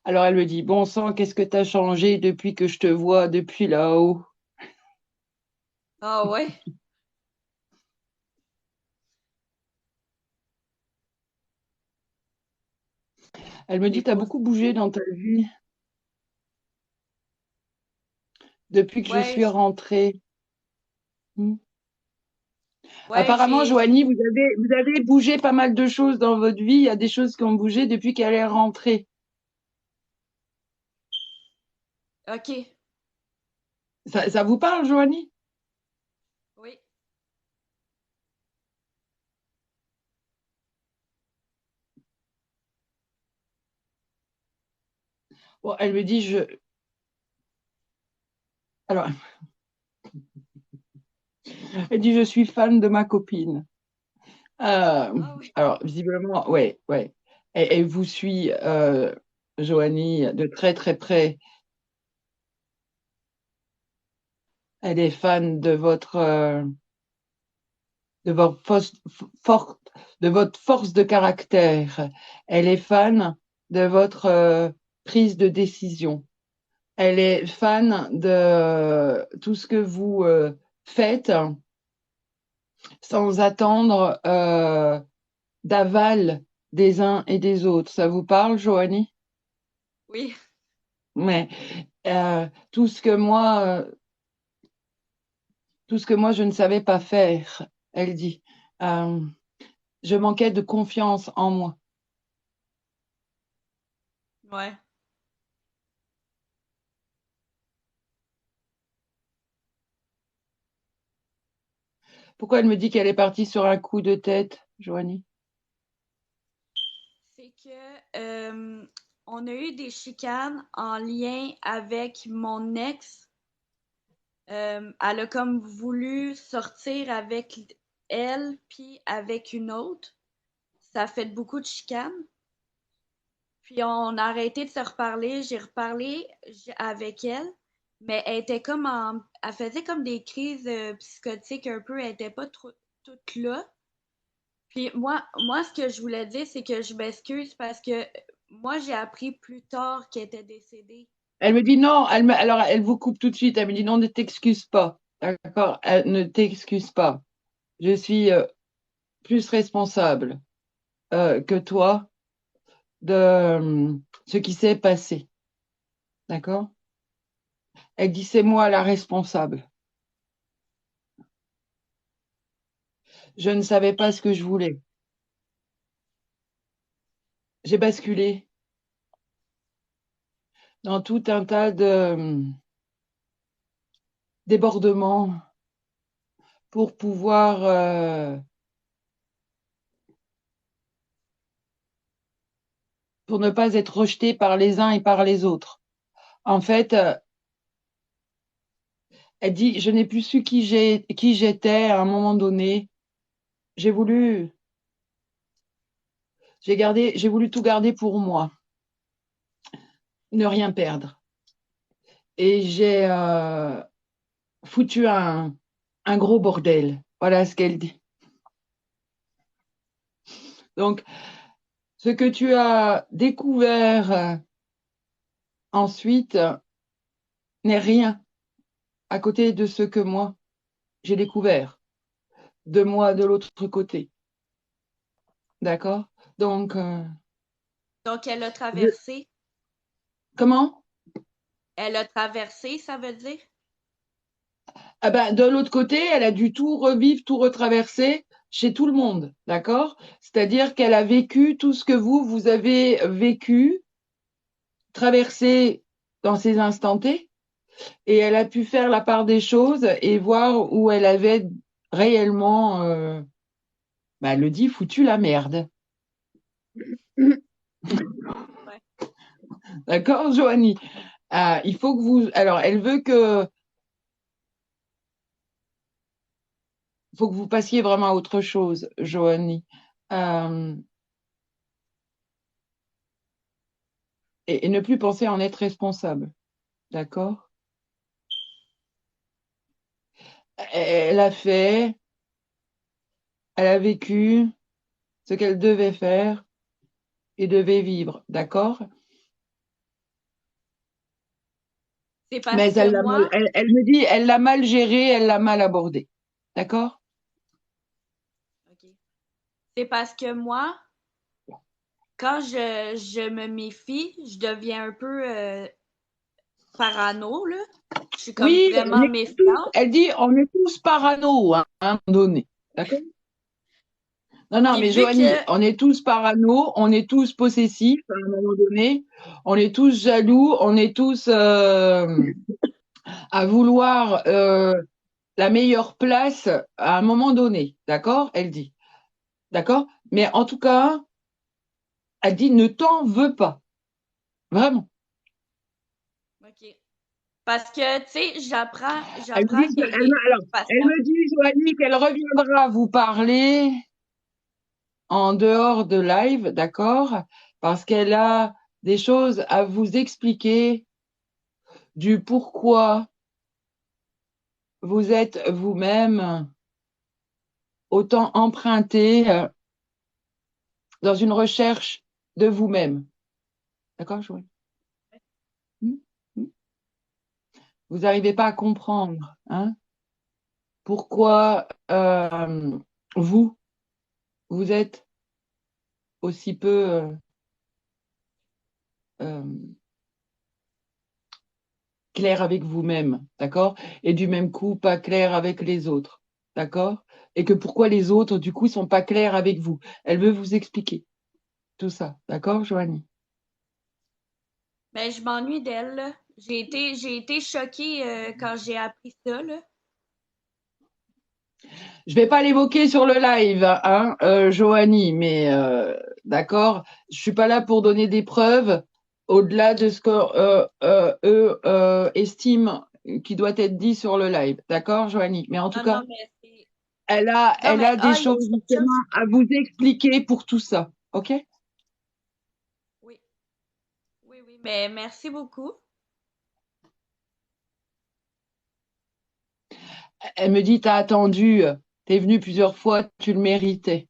Speaker 1: Alors elle me dit, bon sang, qu'est-ce que t'as changé depuis que je te vois depuis là-haut?
Speaker 4: Ah ouais?
Speaker 1: Elle me
Speaker 4: C'est
Speaker 1: dit, t'as beaucoup bougé dans ta vie depuis que je
Speaker 4: Ouais,
Speaker 1: suis rentrée. Hmm.
Speaker 4: ouais,
Speaker 1: Apparemment,
Speaker 4: j'ai
Speaker 1: Joanie, vous avez bougé pas mal de choses dans votre vie. Il y a des choses qui ont bougé depuis qu'elle est rentrée.
Speaker 4: OK.
Speaker 1: Ça vous parle, Joanie?
Speaker 4: Oui.
Speaker 1: Bon, elle me dit, alors, elle dit, je suis fan de ma copine.
Speaker 4: Ah oui.
Speaker 1: Alors, visiblement, ouais, ouais. Elle vous suit, Joanie, de très très près. Elle est fan de votre de votre force de caractère. Elle est fan de votre prise de décision. Elle est fan de tout ce que vous faites sans attendre d'aval des uns et des autres. Ça vous parle, Joanie?
Speaker 4: Oui.
Speaker 1: Mais tout ce que moi je ne savais pas faire, elle dit. Euh, je manquais de confiance en moi.
Speaker 4: Ouais.
Speaker 1: Pourquoi elle me dit qu'elle est partie sur un coup de tête, Joanie?
Speaker 4: C'est que on a eu des chicanes en lien avec mon ex. Elle a comme voulu sortir avec elle puis avec une autre. Ça a fait beaucoup de chicanes. Puis on a arrêté de se reparler. J'ai reparlé avec elle, mais elle faisait comme des crises psychotiques un peu. Elle était pas trop toute là. Puis moi, ce que je voulais dire, c'est que je m'excuse parce que moi, j'ai appris plus tard qu'elle était décédée.
Speaker 1: Elle me dit non, alors elle vous coupe tout de suite, elle me dit non, ne t'excuse pas, d'accord? Ne t'excuse pas. Je suis plus responsable que toi de ce qui s'est passé, d'accord? Elle dit c'est moi la responsable. Je ne savais pas ce que je voulais. J'ai basculé dans tout un tas de débordements pour pouvoir pour ne pas être rejeté par les uns et par les autres. En fait, elle dit je n'ai plus su qui j'étais à un moment donné. J'ai voulu j'ai voulu tout garder pour moi, ne rien perdre. Et j'ai foutu un gros bordel. Voilà ce qu'elle dit. Donc, ce que tu as découvert ensuite n'est rien à côté de ce que moi, j'ai découvert de moi de l'autre côté. D'accord? Donc,
Speaker 4: Donc, elle a traversé.
Speaker 1: comment?
Speaker 4: Elle a traversé, ça veut dire?
Speaker 1: Ah ben, de l'autre côté, elle a dû tout revivre, tout retraverser chez tout le monde, d'accord? C'est-à-dire qu'elle a vécu tout ce que vous avez vécu, traversé dans ces instants T, et elle a pu faire la part des choses et voir où elle avait réellement, elle le dit, foutu la merde.
Speaker 4: Ouais.
Speaker 1: D'accord, Joanie? Il faut que vous. Alors, elle veut que. Il faut que vous passiez vraiment à autre chose, Joanie. Euh, et ne plus penser en être responsable. D'accord? Elle a fait, elle a vécu ce qu'elle devait faire et devait vivre. D'accord?
Speaker 4: C'est parce
Speaker 1: Mais
Speaker 4: que moi,
Speaker 1: elle me dit, elle l'a mal géré, elle l'a mal abordé. D'accord?
Speaker 4: OK. C'est parce que moi, quand je me méfie, je deviens un peu parano, là. Je suis comme
Speaker 1: Oui,
Speaker 4: vraiment méfiante.
Speaker 1: elle dit, on est tous parano hein, à un moment donné. D'accord? Non, non,
Speaker 4: Puis
Speaker 1: mais
Speaker 4: vu
Speaker 1: Joanie,
Speaker 4: que,
Speaker 1: on est tous parano, on est tous possessifs à un moment donné, on est tous jaloux, on est tous à vouloir la meilleure place à un moment donné. D'accord? Elle dit. D'accord? Mais en tout cas, elle dit ne t'en veux pas. Vraiment.
Speaker 4: OK. Parce que, tu sais,
Speaker 1: Elle me
Speaker 4: j'apprends
Speaker 1: dit,
Speaker 4: qu'il y a
Speaker 1: alors,
Speaker 4: des
Speaker 1: elle
Speaker 4: patients.
Speaker 1: me dit, Joanie, qu'elle reviendra vous parler en dehors de live, d'accord? Parce qu'elle a des choses à vous expliquer du pourquoi vous êtes vous-même autant emprunté dans une recherche de vous-même. D'accord, Joanie? Vous n'arrivez pas à comprendre, hein, pourquoi vous, vous êtes aussi peu euh, clair avec vous-même, d'accord? Et du même coup, pas clair avec les autres, d'accord? Et que pourquoi les autres, du coup, sont pas clairs avec vous. Elle veut vous expliquer tout ça, d'accord, Joanie?
Speaker 4: Ben, je m'ennuie d'elle, là. J'ai été choquée quand j'ai appris ça, là.
Speaker 1: Je vais pas l'évoquer sur le live, hein, Joanie, mais d'accord, je suis pas là pour donner des preuves au-delà de ce que eux estiment qui doit être dit sur le live, d'accord, Joanie? Mais en tout
Speaker 4: Non,
Speaker 1: cas,
Speaker 4: non, mais c'est. Non,
Speaker 1: elle
Speaker 4: mais,
Speaker 1: a des
Speaker 4: il y a
Speaker 1: choses
Speaker 4: quelque chose.
Speaker 1: justement à vous expliquer pour tout ça, ok?
Speaker 4: Oui. Oui, oui, mais merci beaucoup.
Speaker 1: Elle me dit, t'as attendu, t'es venu plusieurs fois, tu le méritais.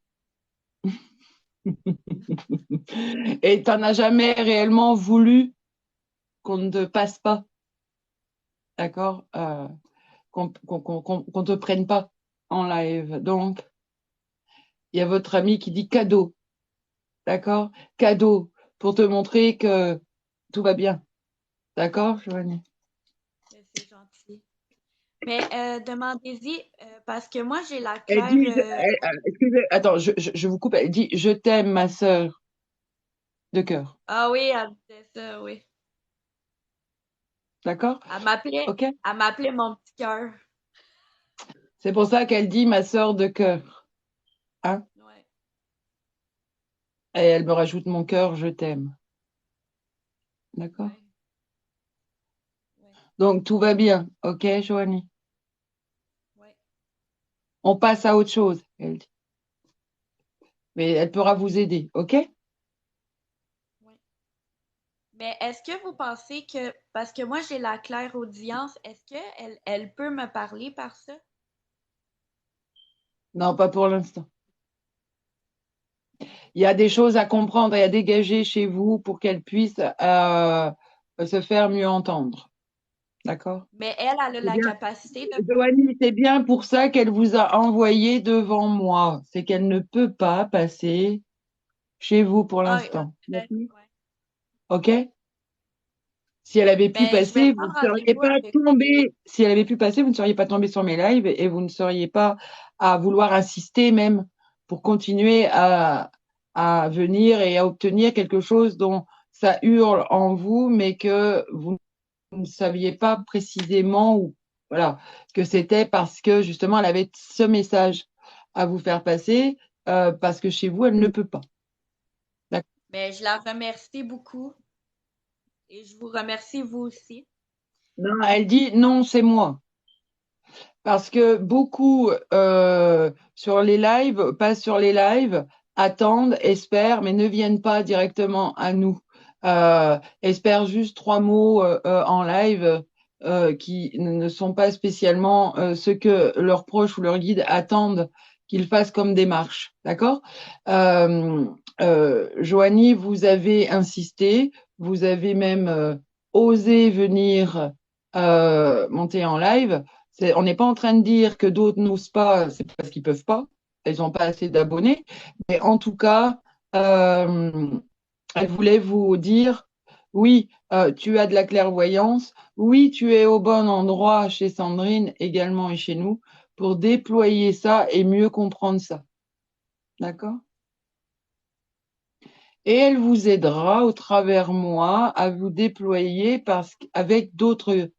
Speaker 1: Et t'en as jamais réellement voulu qu'on ne te passe pas, d'accord? Qu'on te prenne pas en live. Donc, il y a votre ami qui dit cadeau, d'accord? Cadeau pour te montrer que tout va bien, d'accord, Joanie?
Speaker 4: Mais c'est gentil. Mais demandez-y, parce que moi, j'ai la
Speaker 1: Elle
Speaker 4: Claire.
Speaker 1: dit, excusez, attends, je vous coupe. Elle dit, je t'aime, ma sœur de cœur,
Speaker 4: Ah oui, elle disait ça, oui.
Speaker 1: d'accord?
Speaker 4: Elle m'appelait,
Speaker 1: Ok?
Speaker 4: elle m'appelait mon petit cœur.
Speaker 1: C'est pour ça qu'elle dit ma sœur de cœur, hein?
Speaker 4: Ouais,
Speaker 1: Et elle me rajoute mon cœur, je t'aime, d'accord?
Speaker 4: ouais, ouais,
Speaker 1: Donc tout va bien, ok, Joanie?
Speaker 4: ouais,
Speaker 1: On passe à autre chose, elle dit. Mais elle pourra vous aider, ok?
Speaker 4: ouais. Mais est-ce que vous pensez que, parce que moi, j'ai la Claire audience, est-ce qu'elle peut me parler par ça?
Speaker 1: Non, pas pour l'instant. Il y a des choses à comprendre et à dégager chez vous pour qu'elle puisse se faire mieux entendre, d'accord?
Speaker 4: Mais elle a
Speaker 1: C'est
Speaker 4: la
Speaker 1: bien,
Speaker 4: capacité de parler?
Speaker 1: Joanie, c'est bien pour ça qu'elle vous a envoyé devant moi. C'est qu'elle ne peut pas passer chez vous pour
Speaker 4: Ah,
Speaker 1: l'instant.
Speaker 4: peut-être,
Speaker 1: D'accord?
Speaker 4: ouais.
Speaker 1: Ok? Si elle avait pu
Speaker 4: Ben, je vais
Speaker 1: passer, vous
Speaker 4: prendre
Speaker 1: ne seriez
Speaker 4: rendez-vous
Speaker 1: pas
Speaker 4: avec.
Speaker 1: tombé. Si elle avait pu passer, vous ne seriez pas tombé sur mes lives et vous ne seriez pas à vouloir insister même pour continuer à venir et à obtenir quelque chose dont ça hurle en vous, mais que vous ne saviez pas précisément où, voilà, que c'était parce que justement elle avait ce message à vous faire passer, parce que chez vous, elle ne peut pas. D'accord.
Speaker 4: Ben, je la remercie beaucoup et je vous remercie vous aussi.
Speaker 1: Non, elle dit non, c'est moi. Parce que beaucoup sur les lives, passent sur les lives, attendent, espèrent, mais ne viennent pas directement à nous. Espèrent juste 3 mots en live qui ne sont pas spécialement ce que leurs proches ou leurs guides attendent qu'ils fassent comme démarche. D'accord? euh, Joanie, vous avez insisté, vous avez même osé venir monter en live. On n'est pas en train de dire que d'autres n'osent pas, c'est parce qu'ils peuvent pas, elles n'ont pas assez d'abonnés. Mais en tout cas, euh, elle voulait vous dire, oui, tu as de la clairvoyance, oui, tu es au bon endroit chez Sandrine également et chez nous pour déployer ça et mieux comprendre ça. D'accord? Et elle vous aidera au travers moi à vous déployer avec d'autres,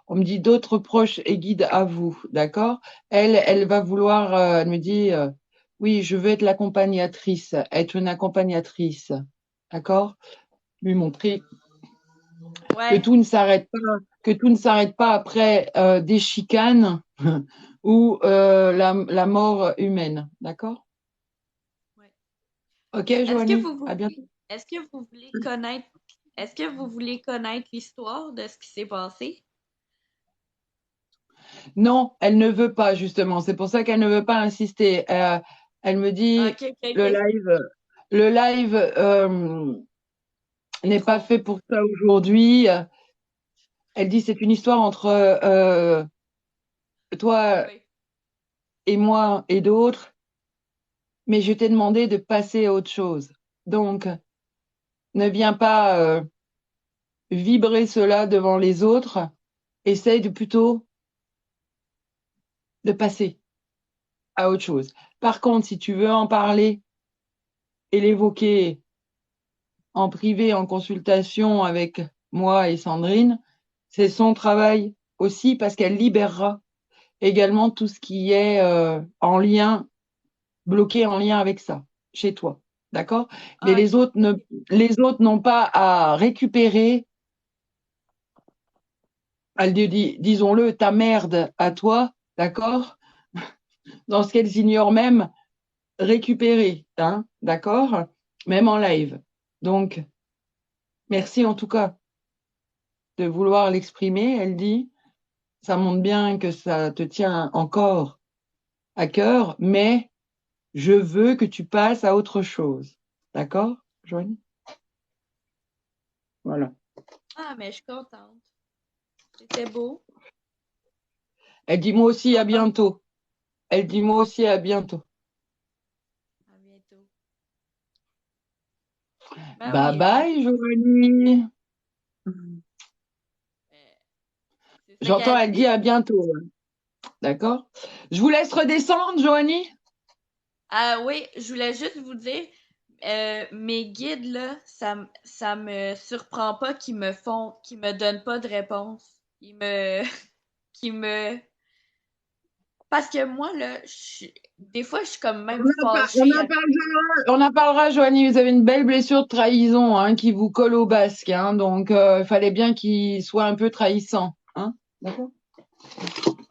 Speaker 1: on me dit d'autres proches et guides à vous, d'accord? Elle va vouloir, elle me dit, oui, je veux être l'accompagnatrice, être une accompagnatrice, d'accord? Lui montrer que
Speaker 4: Ouais,
Speaker 1: tout ne s'arrête pas, que tout ne s'arrête pas après des chicanes ou la mort humaine, d'accord?
Speaker 4: ouais.
Speaker 1: Ok,
Speaker 4: Est-ce que
Speaker 1: Joanie,
Speaker 4: vous
Speaker 1: à
Speaker 4: voulez,
Speaker 1: bientôt.
Speaker 4: est-ce que vous voulez connaître, est-ce que vous voulez connaître l'histoire de ce qui s'est passé?
Speaker 1: Non, elle ne veut pas justement. C'est pour ça qu'elle ne veut pas insister. Elle me dit
Speaker 4: Ok, ok,
Speaker 1: le
Speaker 4: ok.
Speaker 1: live, le live
Speaker 4: C'est
Speaker 1: n'est pas
Speaker 4: trop.
Speaker 1: fait pour ça aujourd'hui. Elle dit c'est une histoire entre toi
Speaker 4: Oui.
Speaker 1: et moi et d'autres, mais je t'ai demandé de passer à autre chose. Donc, ne viens pas vibrer cela devant les autres. Essaye plutôt de passer à autre chose. Par contre, si tu veux en parler et l'évoquer en privé, en consultation avec moi et Sandrine, c'est son travail aussi parce qu'elle libérera également tout ce qui est en lien, bloqué en lien avec ça, chez toi. D'accord? Mais
Speaker 4: Ah, ok.
Speaker 1: les autres n'ont pas à récupérer, disons-le, ta merde à toi, d'accord? Dans ce qu'elles ignorent même récupérer, hein, d'accord? Même en live. Donc, merci en tout cas de vouloir l'exprimer. Elle dit, ça montre bien que ça te tient encore à cœur, mais je veux que tu passes à autre chose. D'accord, Joanie? Voilà.
Speaker 4: Ah, mais je suis contente. C'était beau.
Speaker 1: Elle dit moi aussi à
Speaker 4: Contente.
Speaker 1: bientôt. Elle dit moi aussi à bientôt.
Speaker 4: À bientôt. Ben
Speaker 1: Bye
Speaker 4: oui,
Speaker 1: bye, Joanie.
Speaker 4: c'est ça
Speaker 1: J'entends,
Speaker 4: qu'elle
Speaker 1: elle
Speaker 4: dit.
Speaker 1: dit à bientôt. D'accord? Je vous laisse redescendre, Joanie.
Speaker 4: Ah oui, je voulais juste vous dire, mes guides, là, ça me surprend pas qu'ils me donnent pas de réponse. Qu'ils me, parce que moi, là, des fois, je suis comme même fâchée.
Speaker 1: On en parlera, Joanie. Vous avez une belle blessure de trahison hein, qui vous colle au basque. Hein, donc, il fallait bien qu'il soit un peu trahissant. Hein? D'accord?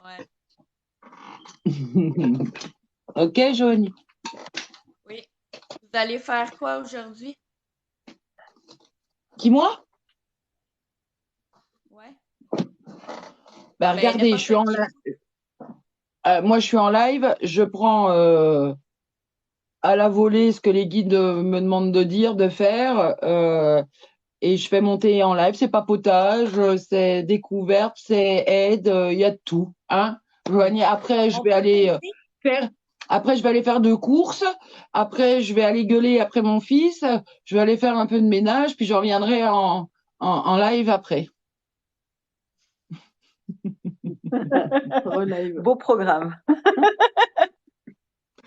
Speaker 4: Ouais,
Speaker 1: Ok, Joanie.
Speaker 4: oui. Vous allez faire quoi aujourd'hui?
Speaker 1: Qui, moi?
Speaker 4: Ouais.
Speaker 1: Bah,
Speaker 4: Ben,
Speaker 1: regardez, je
Speaker 4: n'importe
Speaker 1: suis en
Speaker 4: qui.
Speaker 1: moi, je suis en live. Je prends à la volée ce que les guides me demandent de dire, de faire. Et je fais monter en live. C'est papotage, c'est découverte, c'est aide. Il y a de tout. Hein, Joanie. Après, je
Speaker 4: On
Speaker 1: vais
Speaker 4: peut
Speaker 1: aller
Speaker 4: t'aider?
Speaker 1: faire. Après, je vais aller faire 2 courses. Après, je vais aller gueuler après mon fils. Je vais aller faire un peu de ménage. Puis je reviendrai en live après. Relive.
Speaker 2: Beau programme.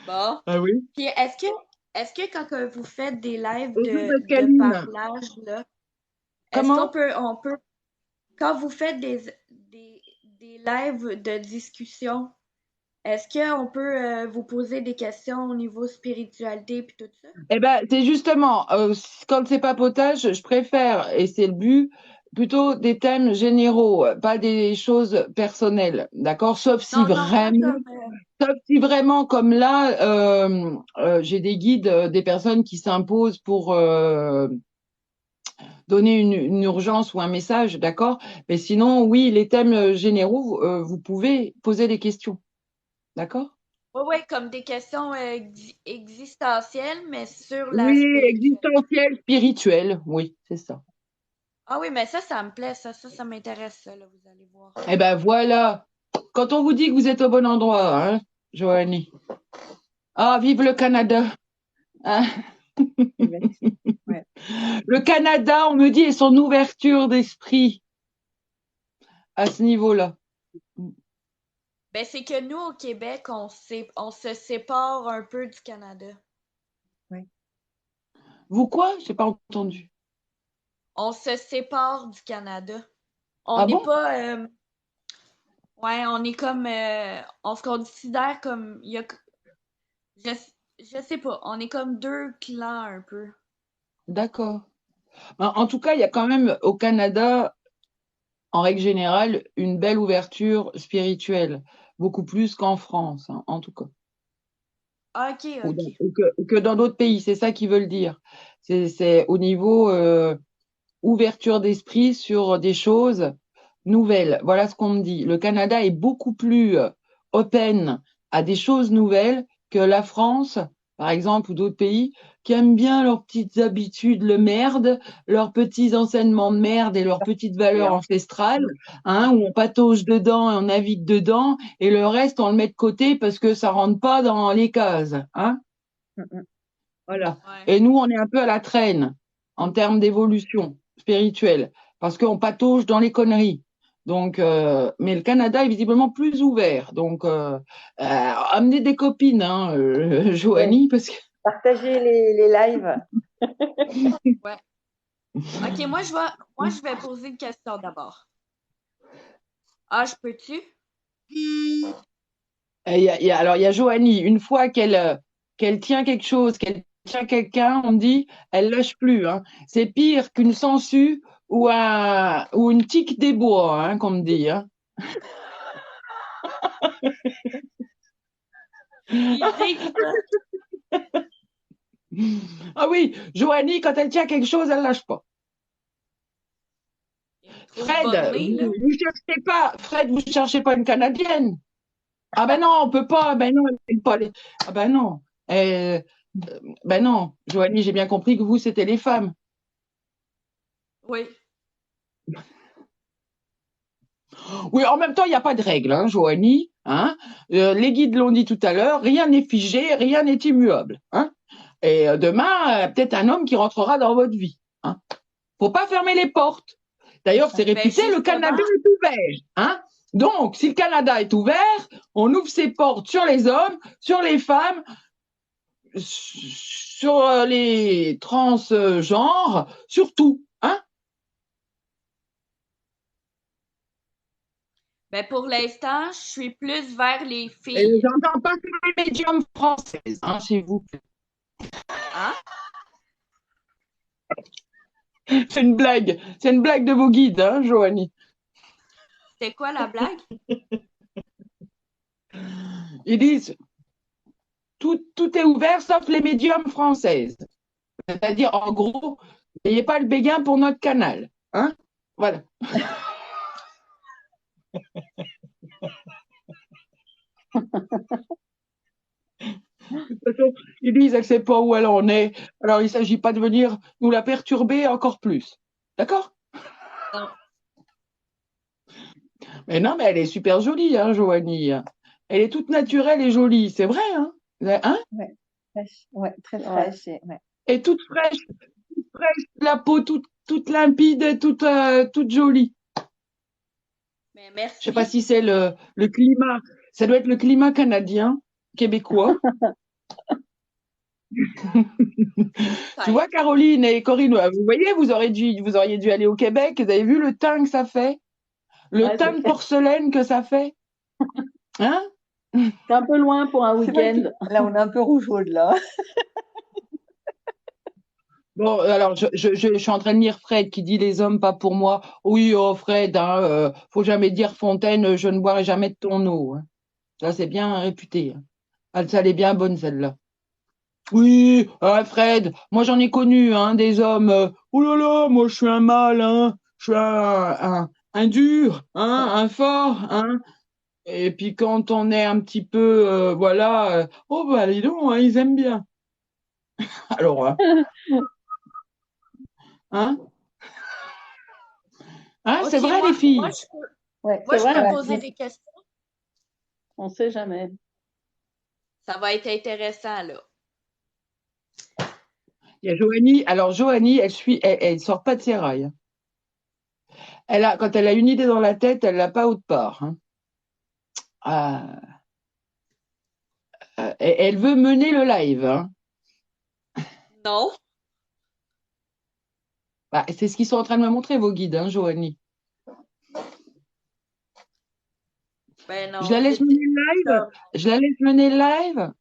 Speaker 4: Bon.
Speaker 1: Ah oui.
Speaker 4: Puis est-ce que quand que vous faites des lives
Speaker 1: Bonjour
Speaker 4: de
Speaker 1: Pascaline.
Speaker 4: parlage, là, est-ce
Speaker 1: Comment?
Speaker 4: on peut, quand vous faites des lives de discussion, est-ce qu'on peut vous poser des questions au niveau spiritualité puis tout ça?
Speaker 1: Eh ben, c'est justement, quand c'est papotage, je préfère, et c'est le but, plutôt des thèmes généraux, pas des choses personnelles, d'accord?
Speaker 4: Non, non, pas comme...
Speaker 1: Sauf si vraiment, comme là, j'ai des guides, des personnes qui s'imposent pour donner une urgence ou un message, d'accord? Mais sinon, oui, les thèmes généraux, vous pouvez poser des questions, d'accord?
Speaker 4: ouais, ouais, comme des questions existentielles, mais sur la
Speaker 1: Oui,
Speaker 4: spiritualité.
Speaker 1: existentiel, spirituel, oui, c'est ça.
Speaker 4: Ah oui, mais ça me plaît, ça m'intéresse, ça, là, vous allez voir.
Speaker 1: Eh ben voilà. Quand on vous dit que vous êtes au bon endroit, hein, Joanie. Ah, vive le Canada. Hein.
Speaker 2: Ouais.
Speaker 1: Le Canada, on me dit, est son ouverture d'esprit à ce niveau-là.
Speaker 4: Ben, c'est que nous, au Québec, on se sépare un peu du Canada.
Speaker 1: Vous quoi? J'ai pas entendu.
Speaker 4: On se sépare du Canada. On
Speaker 1: Ah
Speaker 4: n'est
Speaker 1: bon?
Speaker 4: pas... ouais, on est comme... on se considère comme... je, je sais pas, on est comme deux clans un peu.
Speaker 1: D'accord. En tout cas, il y a quand même au Canada, en règle générale, une belle ouverture spirituelle, beaucoup plus qu'en France, hein, en tout cas.
Speaker 4: Ok, ok.
Speaker 1: Ou que dans d'autres pays, c'est ça qu'ils veulent dire. C'est au niveau ouverture d'esprit sur des choses nouvelles. Voilà ce qu'on me dit. Le Canada est beaucoup plus open à des choses nouvelles que la France, par exemple, ou d'autres pays, qui aiment bien leurs petites habitudes, le merde, leurs petits enseignements de merde et leurs petites valeurs ancestrales, hein, où on patauge dedans et on navigue dedans, et le reste, on le met de côté parce que ça rentre pas dans les cases. Hein. Voilà.
Speaker 4: Ouais.
Speaker 1: Et nous, on est un peu à la traîne en termes d'évolution spirituelle parce qu'on patauge dans les conneries. Donc, mais le Canada est visiblement plus ouvert. Donc, amenez des copines, hein,
Speaker 2: Ouais.
Speaker 1: Joanie, parce que
Speaker 2: Partagez les lives.
Speaker 4: Ouais. Ok, moi, je vais poser une question d'abord. Ah, je peux-tu?
Speaker 1: alors il y a Joanie. Une fois qu'elle tient quelque chose, qu'elle tient quelqu'un, on dit, elle lâche plus. Hein. C'est pire qu'une sangsue ou une tique des bois, hein, qu'on me dit. Hein.
Speaker 4: Physique, ça.
Speaker 1: Ah oui, Joanie, quand elle tient quelque chose, elle lâche pas.
Speaker 4: Trop
Speaker 1: Fred,
Speaker 4: borné, là.
Speaker 1: vous cherchez pas une Canadienne. Ah ben non, on peut pas. Ben non, elle peut pas aller. Ah ben non. Euh, ben non, Joanie, j'ai bien compris que vous, c'était les femmes.
Speaker 4: Oui.
Speaker 1: Oui, en même temps, il n'y a pas de règle, hein, Joanie. Hein. Les guides l'ont dit tout à l'heure, rien n'est figé, rien n'est immuable. Hein. Et demain, peut-être un homme qui rentrera dans votre vie. Hein. Faut pas fermer les portes. D'ailleurs, c'est
Speaker 4: Ben
Speaker 1: réputé, le
Speaker 4: justement,
Speaker 1: Canada est ouvert. Hein. Donc, si le Canada est ouvert, on ouvre ses portes sur les hommes, sur les femmes, sur les transgenres, sur tout. Hein.
Speaker 4: ben pour l'instant, je suis plus vers les
Speaker 1: Et
Speaker 4: filles.
Speaker 1: j'entends pas sur les médiums françaises, hein, s'il vous plaît.
Speaker 4: Hein?
Speaker 1: C'est une blague. C'est une blague de vos guides, hein, Joanie.
Speaker 4: C'était quoi la blague?
Speaker 1: Ils disent tout est ouvert sauf les médiums françaises. C'est-à-dire, en gros, n'ayez pas le béguin pour notre canal. Hein. Voilà. De toute façon, ils disent qu'elle ne sait pas où elle en est. Alors, il ne s'agit pas de venir nous la perturber encore plus. D'accord?
Speaker 4: Non.
Speaker 1: Mais non, mais elle est super jolie, hein, Joanie. Elle est toute naturelle et jolie, c'est vrai, hein? Hein.
Speaker 2: Ouais, fraîche. Ouais, très
Speaker 3: Ouais.
Speaker 2: fraîche. Ouais.
Speaker 1: Et toute fraîche, la peau toute limpide, toute jolie.
Speaker 4: Mais
Speaker 1: Je sais pas
Speaker 4: merci.
Speaker 1: si c'est le climat. Ça doit être le climat canadien, québécois. Tu vois, Caroline et Corinne, vous voyez, vous auriez dû aller au Québec. Vous avez vu le teint que ça fait? Le
Speaker 3: Ouais,
Speaker 1: teint de porcelaine que ça fait? Hein?
Speaker 3: c'est un peu loin pour un
Speaker 2: C'est vrai
Speaker 3: week-end.
Speaker 2: que là, on est un peu rougeaude, là.
Speaker 1: Bon, alors, je suis en train de lire Fred qui dit les hommes, pas pour moi. Oui, oh, Fred, hein, faut jamais dire Fontaine, je ne boirai jamais de ton eau. Hein. Ça, c'est bien réputé. Hein. Ah, ça, elle est bien bonne, celle-là. Oui, Fred, moi j'en ai connu hein, des hommes. Oh là là, moi je suis un mâle, hein, je suis un dur, hein, un fort, hein. Et puis quand on est un petit peu, voilà, oh bah dis donc, hein, ils aiment bien. Alors, hein,
Speaker 4: OK,
Speaker 1: c'est vrai
Speaker 4: moi,
Speaker 1: les
Speaker 4: moi,
Speaker 1: filles.
Speaker 4: je peux,
Speaker 2: Ouais,
Speaker 4: moi,
Speaker 3: C'est
Speaker 4: je
Speaker 3: vrai,
Speaker 4: peux
Speaker 2: ouais.
Speaker 4: poser des questions.
Speaker 3: on sait jamais.
Speaker 4: Ça va être intéressant, là.
Speaker 1: Il y a Joanie. Alors Joanie, elle sort pas de ses rails. Hein. Quand elle a une idée dans la tête, elle l'a pas autre part. Hein. Ah, elle veut mener le live. Hein.
Speaker 4: Non?
Speaker 1: Bah, c'est ce qu'ils sont en train de me montrer, vos guides, hein, Joanie.
Speaker 4: Ben
Speaker 1: Je
Speaker 4: non,
Speaker 1: la laisse
Speaker 4: c'est
Speaker 1: mener le live.
Speaker 4: comme...
Speaker 1: Je la laisse mener le live.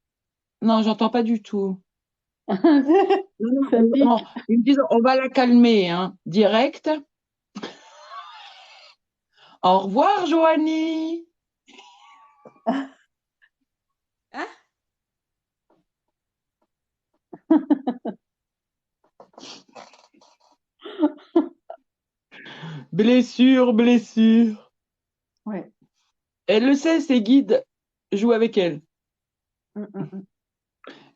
Speaker 1: Non, j'entends pas du tout. Non,
Speaker 3: Ça pique.
Speaker 1: non, ils me disent, on va la calmer, hein, direct. Au revoir, Joanie.
Speaker 4: Hein?
Speaker 1: Blessure, blessure.
Speaker 2: Ouais.
Speaker 1: Elle le sait, ses guides jouent avec elle.
Speaker 2: Mm.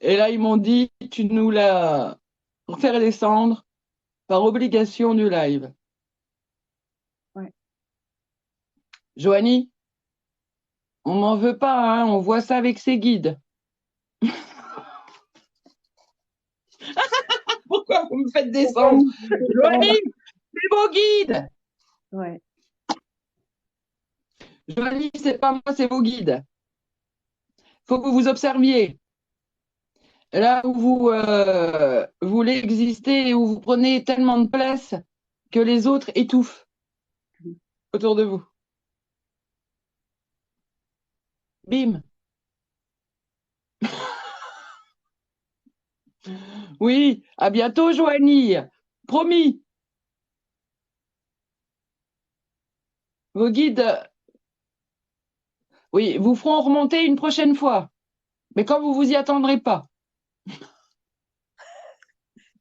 Speaker 1: Et là, ils m'ont dit, tu nous la faire descendre par obligation du live.
Speaker 2: Ouais.
Speaker 1: Joanie, on m'en veut pas, hein, on voit ça avec ses guides. Pourquoi vous me faites descendre? Joanie, c'est vos guides.
Speaker 2: Ouais.
Speaker 1: Joanie, c'est pas moi, c'est vos guides. Faut que vous vous observiez. Là où vous voulez exister et où vous prenez tellement de place que les autres étouffent autour de vous. Bim. Oui, à bientôt, Joanie. Promis. Vos guides, oui, vous feront remonter une prochaine fois. Mais quand vous vous y attendrez pas.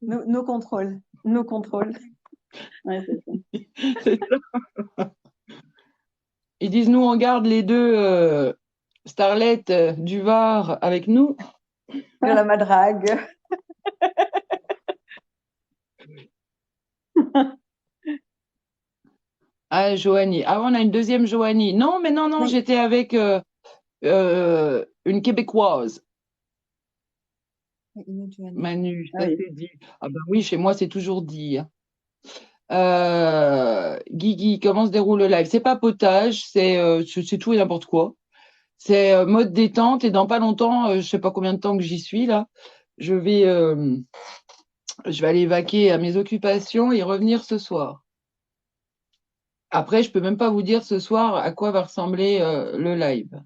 Speaker 2: Nos contrôles. Nos contrôles.
Speaker 3: Ouais, c'est ça.
Speaker 1: C'est ça. Ils disent, nous, on garde les deux starlets du Var avec nous.
Speaker 2: De la madrague.
Speaker 1: Ah, Joanie. Ah, on a une deuxième Joanie. Non, mais non,
Speaker 2: Oui.
Speaker 1: j'étais avec une Québécoise.
Speaker 2: Une autre Joanie.
Speaker 1: Manu,
Speaker 3: Ah
Speaker 1: ça
Speaker 3: oui.
Speaker 1: c'est dit. Ah ben oui, chez moi c'est toujours dit, hein. Guigui, comment se déroule le live? C'est papotage, c'est tout et n'importe quoi. C'est mode détente et dans pas longtemps, je sais pas combien de temps que j'y suis là, je vais, euh, je vais aller vaquer à mes occupations et revenir ce soir. Après, je peux même pas vous dire ce soir à quoi va ressembler le live.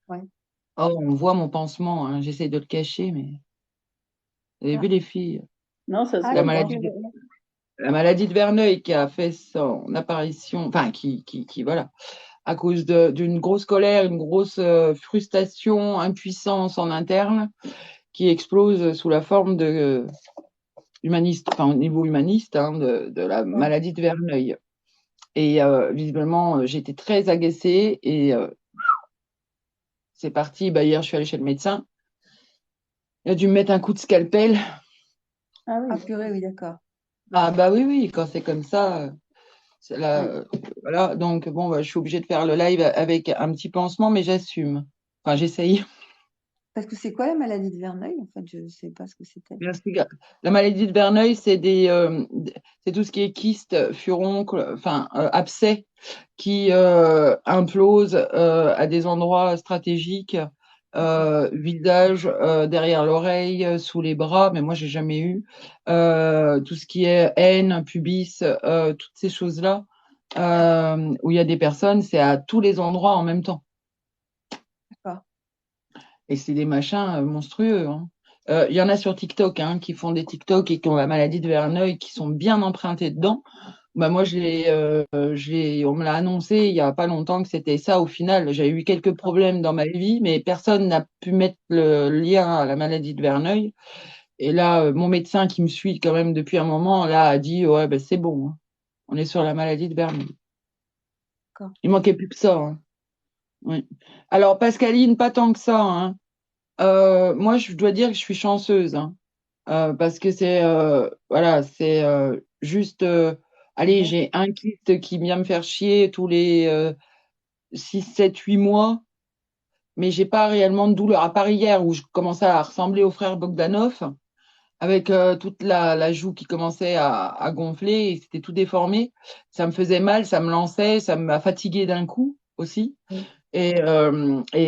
Speaker 2: Ouais.
Speaker 1: Oh, on voit mon pansement, hein. J'essaie de le cacher, mais vous avez
Speaker 2: Ah.
Speaker 1: vu les filles?
Speaker 3: Non, ça se
Speaker 2: Ah,
Speaker 1: La
Speaker 3: voit pas.
Speaker 1: maladie La maladie de Verneuil qui a fait son apparition, enfin qui voilà, à cause d'une grosse colère, une grosse frustration, impuissance en interne, qui explose sous la forme de humaniste, enfin au niveau humaniste, hein, de la
Speaker 2: Ouais.
Speaker 1: maladie de Verneuil. Et visiblement, j'étais très agacée et c'est parti. Bah, hier, je suis allée chez le médecin. Il a dû me mettre un coup de scalpel.
Speaker 3: Ah
Speaker 2: Ah,
Speaker 3: oui.
Speaker 2: purée, oui, d'accord.
Speaker 1: Ah bah oui, quand c'est comme ça. C'est
Speaker 3: Oui.
Speaker 1: voilà, donc bon, bah, je suis obligée de faire le live avec un petit pansement, mais j'assume. Enfin, j'essaye.
Speaker 2: Parce que c'est quoi la maladie de Verneuil? En fait, je ne sais pas ce que c'était.
Speaker 1: Merci. La maladie de Verneuil, c'est tout ce qui est kyste, furoncle, enfin abcès, qui implose à des endroits stratégiques, visage, derrière l'oreille, sous les bras, mais moi j'ai jamais eu. Tout ce qui est haine, pubis, toutes ces choses-là, où il y a des personnes, c'est à tous les endroits en même temps.
Speaker 2: D'accord.
Speaker 1: Et c'est des machins monstrueux, hein. Il y en a sur TikTok, hein, qui font des TikTok et qui ont la maladie de Verneuil, qui sont bien empruntés dedans. Bah moi, on me l'a annoncé il y a pas longtemps que c'était ça. Au final, j'ai eu quelques problèmes dans ma vie, mais personne n'a pu mettre le lien à la maladie de Verneuil. Et là, mon médecin qui me suit quand même depuis un moment, là, a dit, ouais, ben c'est bon, hein. On est sur la maladie de Verneuil.
Speaker 2: D'accord.
Speaker 1: Il manquait plus que ça, hein. Oui. Alors, Pascaline, pas tant que ça, hein. Moi, je dois dire que je suis chanceuse, hein. Parce que voilà, c'est juste, allez,
Speaker 2: Ouais.
Speaker 1: j'ai un kyste qui vient me faire chier tous les 6, 7, 8 mois, mais j'ai pas réellement de douleur. À part hier où je commençais à ressembler au frère Bogdanov, avec toute la joue qui commençait à gonfler et c'était tout déformé. Ça me faisait mal, ça me lançait, ça m'a fatiguée d'un coup aussi.
Speaker 2: Oui.
Speaker 1: Et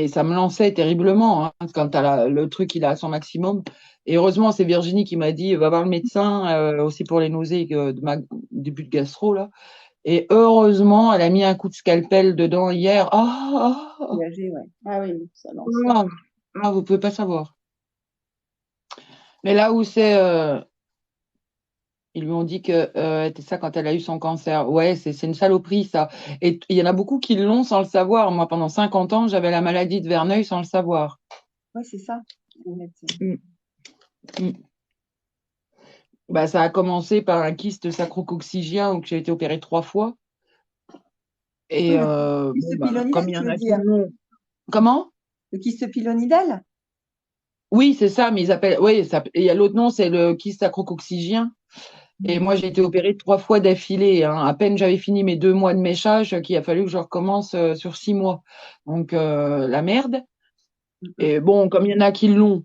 Speaker 1: ça me lançait terriblement, hein, quand le truc il est à son maximum. Et heureusement, c'est Virginie qui m'a dit va voir le médecin aussi pour les nausées de ma début de gastro là. Et heureusement, elle a mis un coup de scalpel dedans hier.
Speaker 2: Soulagé, ouais.
Speaker 3: Ah oui, ça lance.
Speaker 1: Vous pouvez pas savoir. Mais là où c'est, ils lui ont dit que c'était ça quand elle a eu son cancer. Ouais, c'est une saloperie ça. Et il y en a beaucoup qui l'ont sans le savoir. Moi, pendant 50 ans, j'avais la maladie de Verneuil sans le savoir.
Speaker 2: Ouais, c'est ça.
Speaker 1: Mm. Mm. Bah, ça a commencé par un kyste sacro-coccygien où j'ai été opérée 3 fois. Et
Speaker 2: Oui, le
Speaker 1: bon,
Speaker 2: kyste
Speaker 1: bah,
Speaker 2: pylonidal,
Speaker 1: comme il y
Speaker 2: tu
Speaker 1: en
Speaker 2: veux
Speaker 1: a qui
Speaker 2: dire?
Speaker 1: l'ont. Comment?
Speaker 2: Le kyste pylonidal?
Speaker 1: Oui, c'est ça, mais ils appellent. Oui, il y a l'autre nom, c'est le kyste sacro-coccygien. Et moi, j'ai été opérée 3 fois d'affilée, hein. À peine j'avais fini mes 2 mois de méchage, qu'il a fallu que je recommence sur 6 mois. Donc, la merde. Et bon, comme il y en a qui l'ont,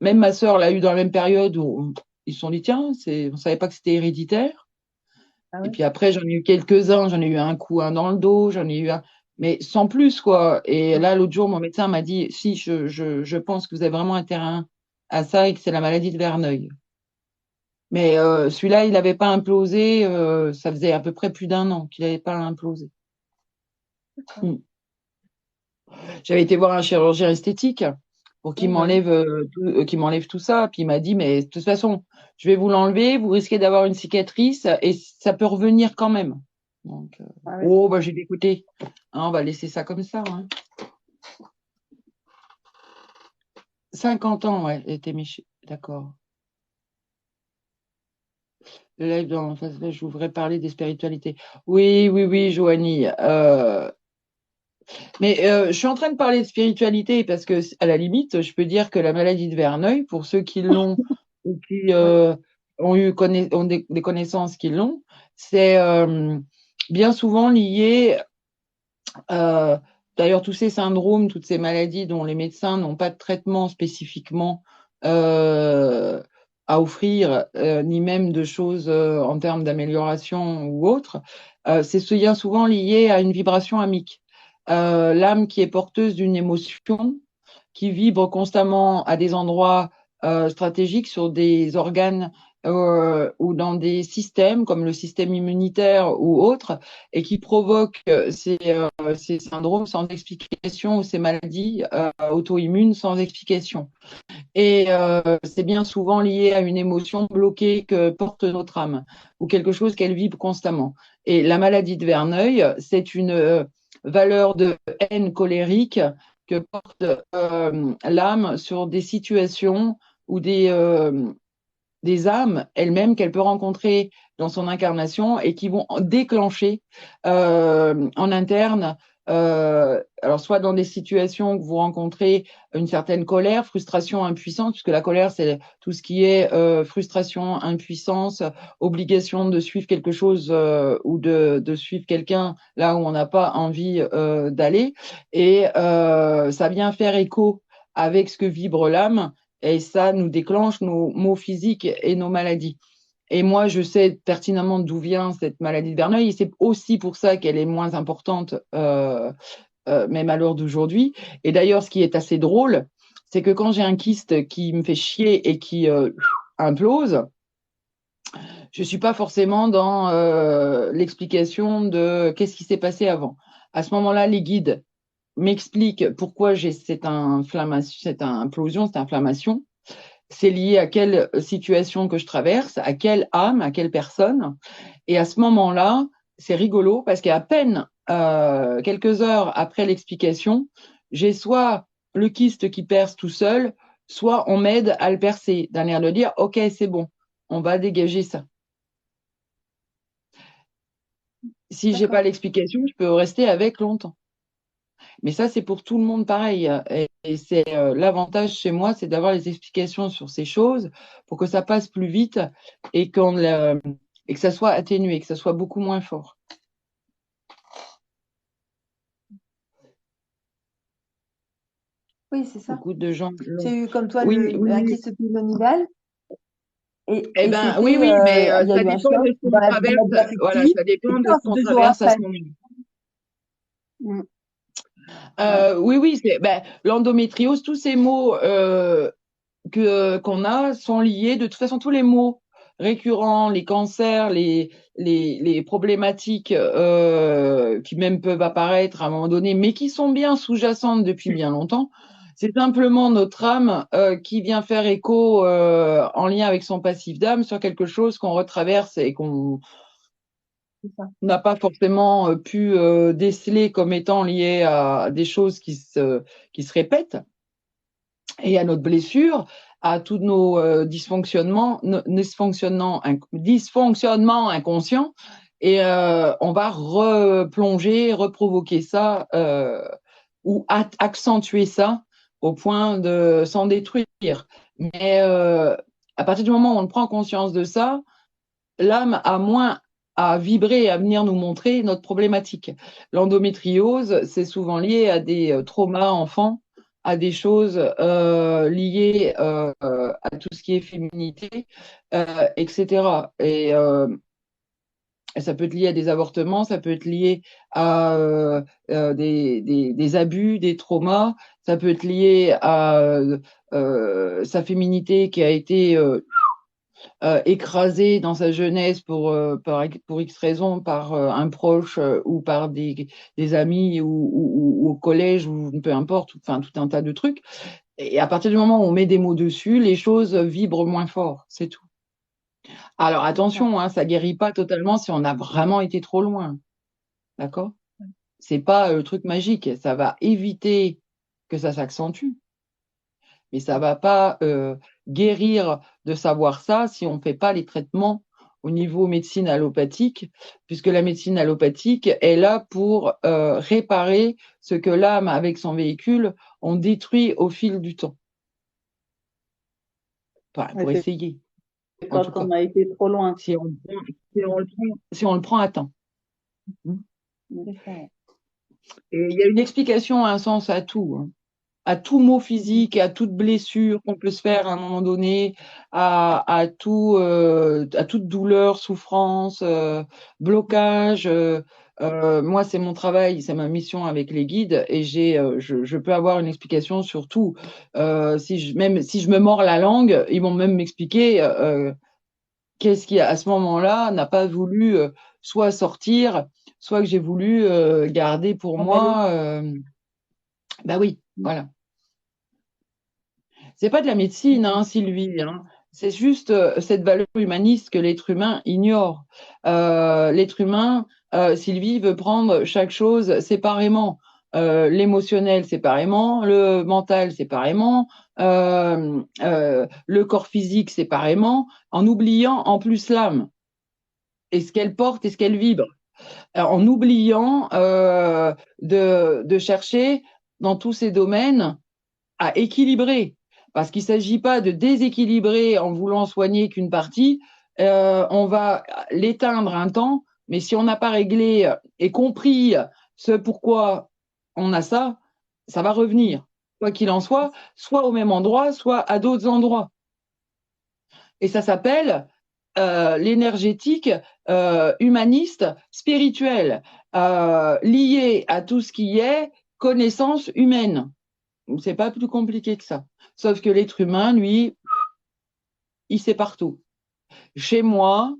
Speaker 1: même ma sœur l'a eu dans la même période où ils se sont dit, tiens, on savait pas que c'était héréditaire.
Speaker 2: Ah
Speaker 1: Et
Speaker 2: oui.
Speaker 1: puis après, j'en ai eu quelques-uns. J'en ai eu un coup, un dans le dos, j'en ai eu un, mais sans plus, quoi. Et là, l'autre jour, mon médecin m'a dit, si, je pense que vous avez vraiment un terrain à ça et que c'est la maladie de Verneuil. Mais celui-là, il n'avait pas implosé. Ça faisait à peu près plus d'un an qu'il n'avait pas implosé.
Speaker 2: D'accord.
Speaker 1: Mm. J'avais été voir un chirurgien esthétique pour
Speaker 2: Oui, bah oui.
Speaker 1: qu'il m'enlève tout ça. Puis il m'a dit, mais de toute façon, je vais vous l'enlever. Vous risquez d'avoir une cicatrice et ça peut revenir quand même. Donc,
Speaker 2: Ah ouais.
Speaker 1: oh, bah j'ai dit, écoutez, hein, on va laisser ça comme ça, hein. 50 ans, ouais, elle était méchée. D'accord. Le live dans enfin, là, je voudrais parler des spiritualités. Oui, oui, oui, Joanie. Mais je suis en train de parler de spiritualité parce que, à la limite, je peux dire que la maladie de Verneuil, pour ceux qui l'ont ou qui
Speaker 2: Ouais.
Speaker 1: ont des connaissances qui l'ont, c'est bien souvent lié. Euh, D'ailleurs, tous ces syndromes, toutes ces maladies dont les médecins n'ont pas de traitement spécifiquement euh, à offrir, ni même de choses en termes d'amélioration ou autre, c'est bien souvent lié à une vibration amique. L'âme qui est porteuse d'une émotion, qui vibre constamment à des endroits stratégiques sur des organes ou dans des systèmes comme le système immunitaire ou autre, et qui provoque ces syndromes sans explication ou ces maladies auto-immunes sans explication. Et c'est bien souvent lié à une émotion bloquée que porte notre âme ou quelque chose qu'elle vibre constamment. Et la maladie de Verneuil, c'est une valeur de haine colérique que porte l'âme sur des situations ou des âmes elles-mêmes qu'elle peut rencontrer dans son incarnation et qui vont déclencher en interne, alors soit dans des situations que vous rencontrez une certaine colère, frustration, impuissance, puisque la colère c'est tout ce qui est frustration, impuissance, obligation de suivre quelque chose ou de suivre quelqu'un là où on n'a pas envie d'aller, et ça vient faire écho avec ce que vibre l'âme et ça nous déclenche nos maux physiques et nos maladies. Et moi, je sais pertinemment d'où vient cette maladie de Verneuil, et c'est aussi pour ça qu'elle est moins importante, même à l'heure d'aujourd'hui. Et d'ailleurs, ce qui est assez drôle, c'est que quand j'ai un kyste qui me fait chier et qui implose, je suis pas forcément dans l'explication de qu'est-ce qui s'est passé avant. À ce moment-là, les guides m'expliquent pourquoi j'ai cette inflammation, cette implosion, cette inflammation. C'est lié à quelle situation que je traverse, à quelle âme, à quelle personne. Et à ce moment-là, c'est rigolo parce qu'à peine quelques heures après l'explication, j'ai soit le kyste qui perce tout seul, soit on m'aide à le percer, d'un air de dire, OK, c'est bon, on va dégager ça. Si j'ai pas l'explication, je peux rester avec longtemps. Mais ça, c'est pour tout le monde pareil. Et c'est l'avantage chez moi, c'est d'avoir les explications sur ces choses pour que ça passe plus vite et, et que ça soit atténué, que ça soit beaucoup moins fort.
Speaker 2: Oui, c'est ça.
Speaker 1: Beaucoup de gens.
Speaker 2: J'ai eu comme toi
Speaker 1: Oui, oui,
Speaker 2: un
Speaker 1: oui.
Speaker 2: kyste pilonidal
Speaker 1: Eh
Speaker 2: et
Speaker 1: ben,
Speaker 2: c'était,
Speaker 1: oui, oui, mais
Speaker 2: il y a
Speaker 1: ça
Speaker 2: eu un
Speaker 1: dépend
Speaker 2: choc
Speaker 1: de ce
Speaker 2: dans
Speaker 1: qu'on
Speaker 2: dans la
Speaker 1: traverse.
Speaker 2: vie
Speaker 1: Voilà,
Speaker 2: affective
Speaker 1: ça
Speaker 2: et
Speaker 1: dépend de ce
Speaker 2: paf,
Speaker 1: qu'on
Speaker 2: 2 jours
Speaker 1: traverse à ce
Speaker 2: après.
Speaker 1: moment.
Speaker 2: Mm. Ouais,
Speaker 1: Oui, oui, l'endométriose, tous ces mots qu'on a sont liés. De toute façon, tous les maux récurrents, les cancers, les problématiques qui même peuvent apparaître à un moment donné, mais qui sont bien sous-jacentes depuis bien longtemps, c'est simplement notre âme qui vient faire écho en lien avec son passif d'âme sur quelque chose qu'on retraverse et qu'on
Speaker 2: c'est ça.
Speaker 1: n'a pas forcément pu déceler comme étant lié à des choses qui se répètent et à notre blessure, à tous nos dysfonctionnements inconscients, et on va replonger, reprovoquer ça ou accentuer ça au point de s'en détruire. Mais à partir du moment où on prend conscience de ça, l'âme a moins à vibrer et à venir nous montrer notre problématique. L'endométriose, c'est souvent lié à des traumas enfants, à des choses liées à tout ce qui est féminité, etc. Et ça peut être lié à des avortements, ça peut être lié à des abus, des traumas, ça peut être lié à sa féminité qui a été écrasé dans sa jeunesse pour X raison par un proche ou par des amis ou au collège ou peu importe, enfin tout un tas de trucs. Et à partir du moment où on met des mots dessus, les choses vibrent moins fort, c'est tout. Alors attention, hein, ça guérit pas totalement si on a vraiment été trop loin, d'accord? C'est pas le truc magique, ça va éviter que ça s'accentue, mais ça va pas guérir de savoir ça si on fait pas les traitements au niveau médecine allopathique, puisque la médecine allopathique est là pour réparer ce que l'âme, avec son véhicule, ont détruit au fil du temps. Enfin, pour
Speaker 3: Ouais,
Speaker 1: essayer,
Speaker 3: c'est
Speaker 1: en
Speaker 3: quand
Speaker 1: tout cas,
Speaker 3: on a été trop loin.
Speaker 1: si on le prend à temps.
Speaker 3: D'accord.
Speaker 1: Et il y a une explication, un sens à tout, hein. À tout mot physique, à toute blessure qu'on peut se faire à un moment donné, à toute douleur, souffrance, blocage. Moi, c'est mon travail, c'est ma mission avec les guides, et je peux avoir une explication sur tout. Même si je me mords la langue, ils vont même m'expliquer qu'est-ce qui, à ce moment-là, n'a pas voulu soit sortir, soit que j'ai voulu garder pour moi. Bah oui, voilà. C'est pas de la médecine, hein, Sylvie, hein. C'est juste cette valeur humaniste que l'être humain ignore. L'être humain, Sylvie, veut prendre chaque chose séparément. L'émotionnel séparément, le mental séparément, le corps physique séparément, en oubliant en plus l'âme et ce qu'elle porte et ce qu'elle vibre. En oubliant de chercher dans tous ces domaines à équilibrer. Parce qu'il ne s'agit pas de déséquilibrer en voulant soigner qu'une partie. On va l'éteindre un temps, mais si on n'a pas réglé et compris ce pourquoi on a ça, ça va revenir. Quoi qu'il en soit au même endroit, soit à d'autres endroits. Et ça s'appelle l'énergétique humaniste spirituelle, liée à tout ce qui est connaissance humaine. C'est pas plus compliqué que ça. Sauf que l'être humain, lui, il sait partout. Chez moi,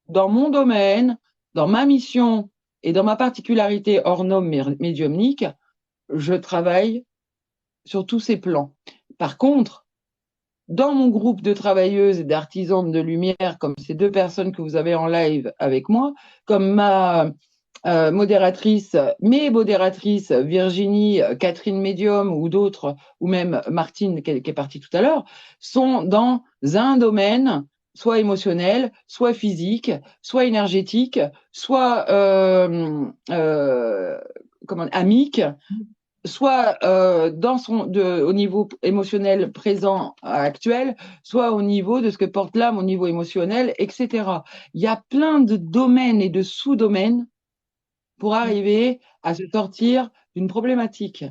Speaker 1: dans mon domaine, dans ma mission et dans ma particularité hors norme médiumnique, je travaille sur tous ces plans. Par contre, dans mon groupe de travailleuses et d'artisans de lumière, comme ces deux personnes que vous avez en live avec moi, comme ma mes modératrices Virginie, Catherine Medium ou d'autres, ou même Martine qui est partie tout à l'heure, sont dans un domaine soit émotionnel, soit physique, soit énergétique, soit amique, soit au niveau émotionnel présent actuel, soit au niveau de ce que porte l'âme au niveau émotionnel, etc. Il y a plein de domaines et de sous-domaines pour arriver à se sortir d'une problématique.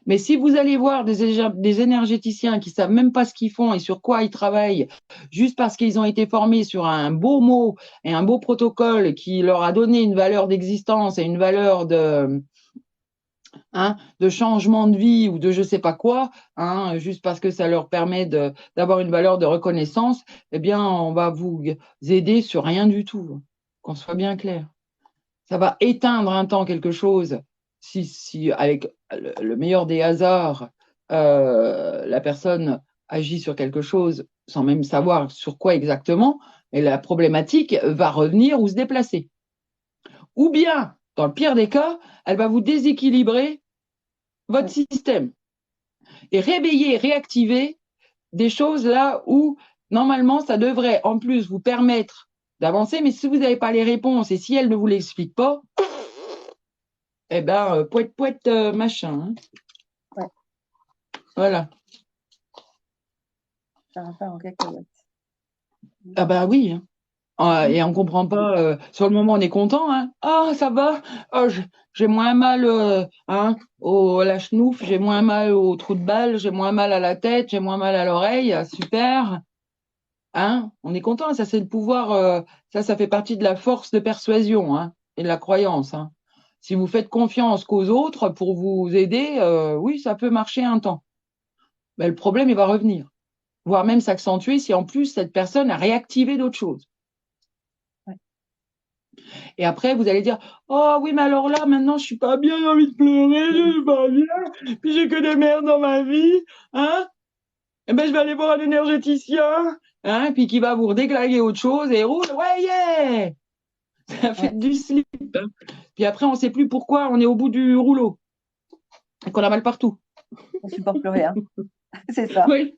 Speaker 1: Mais si vous allez voir des énergéticiens qui savent même pas ce qu'ils font et sur quoi ils travaillent, juste parce qu'ils ont été formés sur un beau mot et un beau protocole qui leur a donné une valeur d'existence et une valeur de changement de vie ou de je sais pas quoi, juste parce que ça leur permet d'avoir une valeur de reconnaissance, eh bien, on va vous aider sur rien du tout, qu'on soit bien clair. Ça va éteindre un temps quelque chose si avec le meilleur des hasards, la personne agit sur quelque chose sans même savoir sur quoi exactement, et la problématique va revenir ou se déplacer. Ou bien, dans le pire des cas, elle va vous déséquilibrer votre système et réveiller, réactiver des choses là où normalement ça devrait en plus vous permettre d'avancer, mais si vous n'avez pas les réponses et si elle ne vous l'explique pas, eh ben, poète, machin.
Speaker 2: Ouais.
Speaker 1: Voilà.
Speaker 2: Ça va faire en cacahuète.
Speaker 1: Ah bah oui. Et on comprend pas. Sur le moment, on est content. Ah, ça va. Oh, j'ai moins mal à la chenouf, j'ai moins mal au trou de balle, j'ai moins mal à la tête, j'ai moins mal à l'oreille. Super. On est content. Ça, c'est le pouvoir. Ça fait partie de la force de persuasion et de la croyance. Si vous faites confiance qu'aux autres pour vous aider, oui, ça peut marcher un temps. Mais le problème, il va revenir, voire même s'accentuer si en plus cette personne a réactivé d'autres choses.
Speaker 2: Ouais.
Speaker 1: Et après, vous allez dire, oh oui, mais alors là, maintenant, je suis pas bien, j'ai envie de pleurer, je suis pas bien, puis j'ai que des merdes dans ma vie, Eh ben, je vais aller voir un énergéticien, puis qui va vous redéglaguer autre chose et roule, ouais, yeah! Ça fait du slip. Puis après, on sait plus pourquoi on est au bout du rouleau et qu'on a mal partout.
Speaker 2: On supporte plus rien. C'est ça.
Speaker 1: Oui.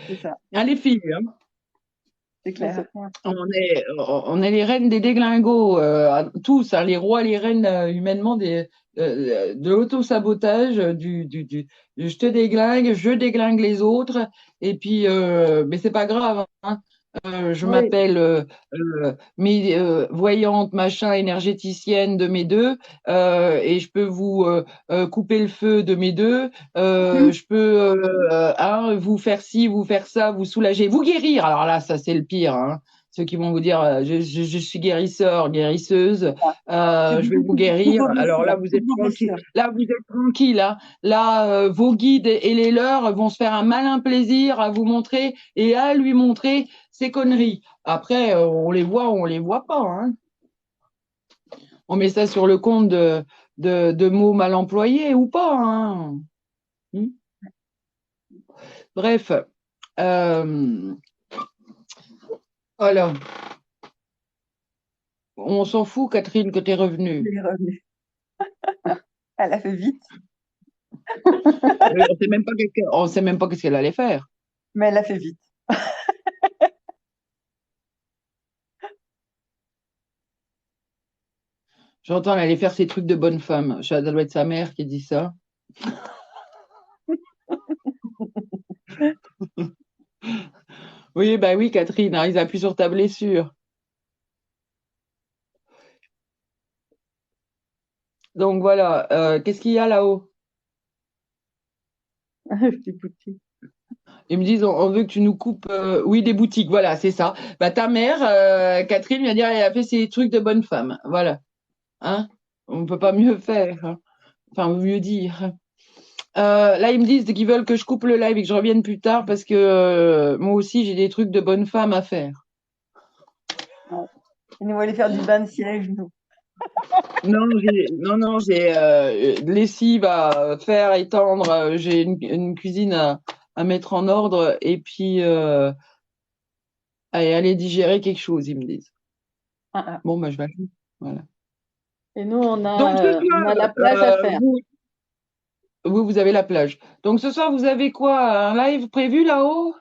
Speaker 2: C'est ça,
Speaker 1: Hein, les filles, hein,
Speaker 2: c'est
Speaker 3: Ouais,
Speaker 2: clair.
Speaker 3: c'est clair.
Speaker 1: on est les reines des déglingos, tous, hein, les rois, les reines humainement de l'auto-sabotage, je te déglingue, je déglingue les autres, et puis, mais c'est pas grave, hein. Je
Speaker 3: Oui,
Speaker 1: m'appelle voyante, machin, énergéticienne de mes deux, et je peux vous couper le feu de mes deux, je peux hein, vous faire ci, vous faire ça, vous soulager, vous guérir. Alors là, ça c'est le pire, hein. Ceux qui vont vous dire je suis guérisseur, guérisseuse, je vais vous
Speaker 2: Tout
Speaker 1: guérir.
Speaker 2: vos
Speaker 1: Alors là,
Speaker 2: blessures,
Speaker 1: vous
Speaker 2: toutes
Speaker 1: êtes
Speaker 2: vos
Speaker 1: tranquille.
Speaker 2: blessures.
Speaker 1: Là, vous êtes tranquille. Hein. Là, vos guides et les leurs vont se faire un malin plaisir à vous montrer et à lui montrer ces conneries. Après, on les voit ou on les voit pas. Hein. On met ça sur le compte de mots mal employés ou pas. Hein. Bref. Voilà. On s'en fout, Catherine, que tu es revenue.
Speaker 2: Elle est revenue. Elle a fait vite,
Speaker 1: On sait même pas qu'est-ce qu'elle allait faire.
Speaker 2: mais elle a fait vite.
Speaker 1: J'entends, elle allait faire ses trucs de bonne femme. Ça doit être sa mère qui dit ça. Oui, bah oui, Catherine, hein, ils appuient sur ta blessure. Donc voilà, qu'est-ce qu'il y a là-haut?
Speaker 2: Petit petit.
Speaker 1: Ils me disent, on veut que tu nous coupes, oui, des boutiques, voilà, c'est ça. Bah ta mère, Catherine, vient dire, elle a fait ses trucs de bonne femme, voilà. Hein? On ne peut pas mieux faire, hein. Enfin, mieux dire. Là, ils me disent qu'ils veulent que je coupe le live et que je revienne plus tard parce que moi aussi, j'ai des trucs de bonne femme à faire.
Speaker 2: Ouais. Et nous, on va aller faire du bain de siège, nous.
Speaker 1: Non, j'ai de lessive à faire, étendre, j'ai une cuisine à mettre en ordre et puis aller digérer quelque chose, ils me disent.
Speaker 2: Ah, ah.
Speaker 1: Bon, bah, je vais aller. Voilà.
Speaker 3: et nous,
Speaker 1: Donc, ce
Speaker 3: on a la
Speaker 1: soir,
Speaker 3: plage à faire.
Speaker 1: vous avez la plage. Donc, ce soir, vous avez quoi? Un live prévu là-haut?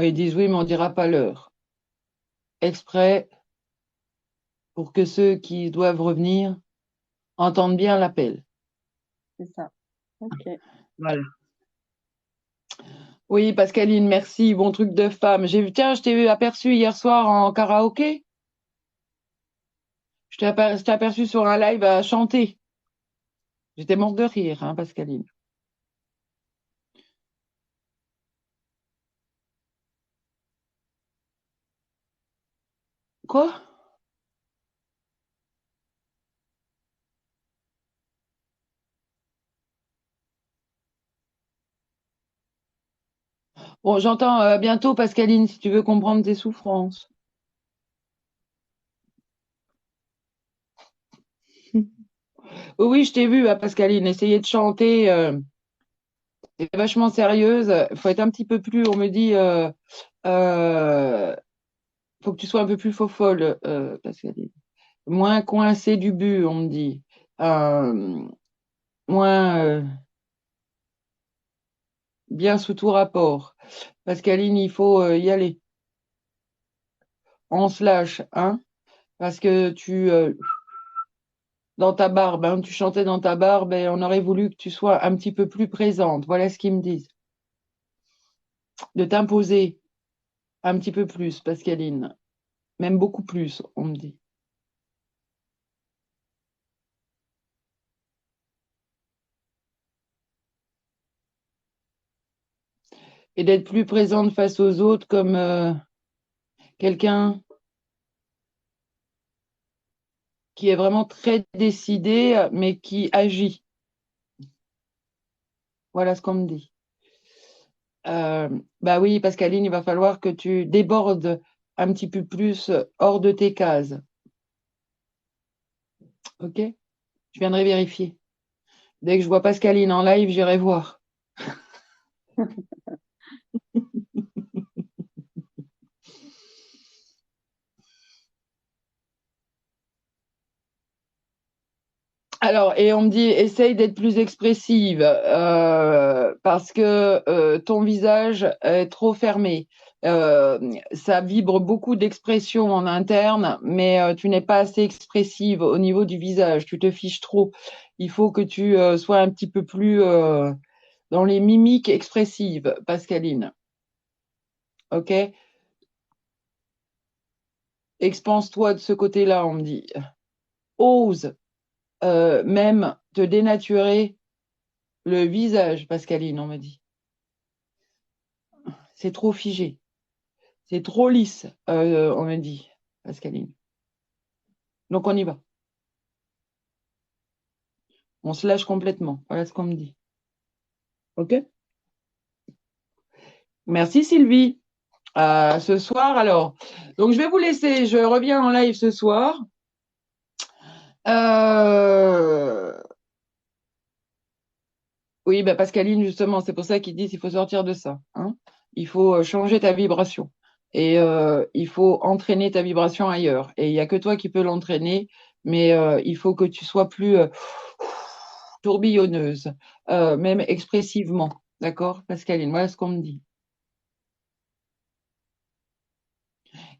Speaker 1: Ils disent oui, mais on dira pas l'heure. Exprès pour que ceux qui doivent revenir entendent bien l'appel.
Speaker 2: C'est ça.
Speaker 3: Ok.
Speaker 1: Voilà. Oui, Pascaline, merci. Bon truc de femme. Tiens, je t'ai aperçu hier soir en karaoké. Je t'ai aperçu sur un live à chanter. J'étais morte de rire, hein, Pascaline. Quoi? Bon, j'entends bientôt, Pascaline, si tu veux comprendre tes souffrances. Oui, oui, je t'ai vu, Pascaline, essayer de chanter. C'est vachement sérieuse. Faut être un petit peu plus, on me dit, euh, faut que tu sois un peu plus faux-folle, Pascaline. Moins coincé du but, on me dit. Euh, moins bien sous tout rapport. Pascaline, il faut y aller. On se lâche, hein, parce que dans ta barbe, hein, tu chantais dans ta barbe et on aurait voulu que tu sois un petit peu plus présente. Voilà ce qu'ils me disent. De t'imposer un petit peu plus, Pascaline. Même beaucoup plus, on me dit. Et d'être plus présente face aux autres comme quelqu'un qui est vraiment très décidé, mais qui agit. Voilà ce qu'on me dit. Bah oui, Pascaline, il va falloir que tu débordes un petit peu plus hors de tes cases. Ok? Je viendrai vérifier. Dès que je vois Pascaline en live, j'irai voir. Alors, et on me dit, essaye d'être plus expressive parce que ton visage est trop fermé. Ça vibre beaucoup d'expressions en interne, mais tu n'es pas assez expressive au niveau du visage. Tu te fiches trop. Il faut que tu sois un petit peu plus dans les mimiques expressives, Pascaline. Ok? Expanse-toi de ce côté-là, on me dit. Ose même te dénaturer le visage, Pascaline, on me dit. C'est trop figé. C'est trop lisse, on me dit, Pascaline. Donc on y va. On se lâche complètement. Voilà ce qu'on me dit. OK? Merci Sylvie. Ce soir, alors. Donc je vais vous laisser. Je reviens en live ce soir. Oui, bah Pascaline, justement, c'est pour ça qu'ils disent qu'il faut sortir de ça. Hein. Il faut changer ta vibration. Et il faut entraîner ta vibration ailleurs. Et il n'y a que toi qui peux l'entraîner, mais il faut que tu sois plus tourbillonneuse, même expressivement. D'accord, Pascaline? Voilà ce qu'on me dit.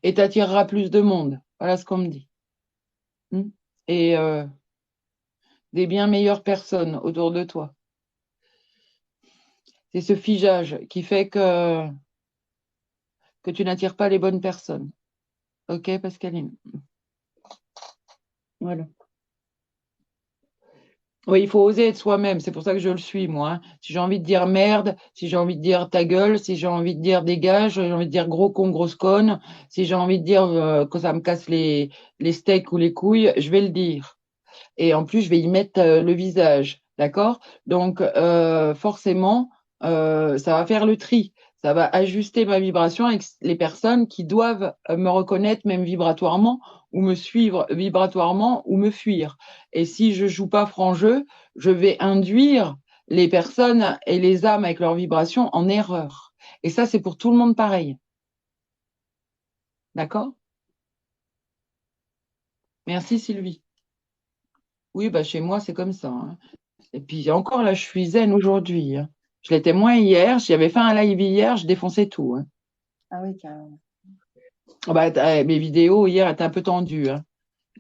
Speaker 1: Et tu attireras plus de monde. Voilà ce qu'on me dit. Et des bien meilleures personnes autour de toi. C'est ce figeage qui fait que tu n'attires pas les bonnes personnes. Ok, Pascaline? Voilà. Oui, il faut oser être soi-même. C'est pour ça que je le suis, moi. Hein. Si j'ai envie de dire merde, si j'ai envie de dire ta gueule, si j'ai envie de dire dégage, j'ai envie de dire gros con, grosse conne, si j'ai envie de dire que ça me casse les steaks ou les couilles, je vais le dire. Et en plus, je vais y mettre le visage. D'accord? Donc, forcément, ça va faire le tri. Ça va ajuster ma vibration avec les personnes qui doivent me reconnaître même vibratoirement ou me suivre vibratoirement ou me fuir. Et si je joue pas franc jeu, je vais induire les personnes et les âmes avec leur vibration en erreur. Et ça, c'est pour tout le monde pareil. D'accord? Merci Sylvie. Oui, bah chez moi, c'est comme ça. Hein. Et puis encore là, je suis zen aujourd'hui. Hein. Je l'étais moins hier. J'avais fait un live hier, je défonçais tout. Hein.
Speaker 2: Ah oui, carrément.
Speaker 1: Ah bah, mes vidéos hier étaient un peu tendues. Hein.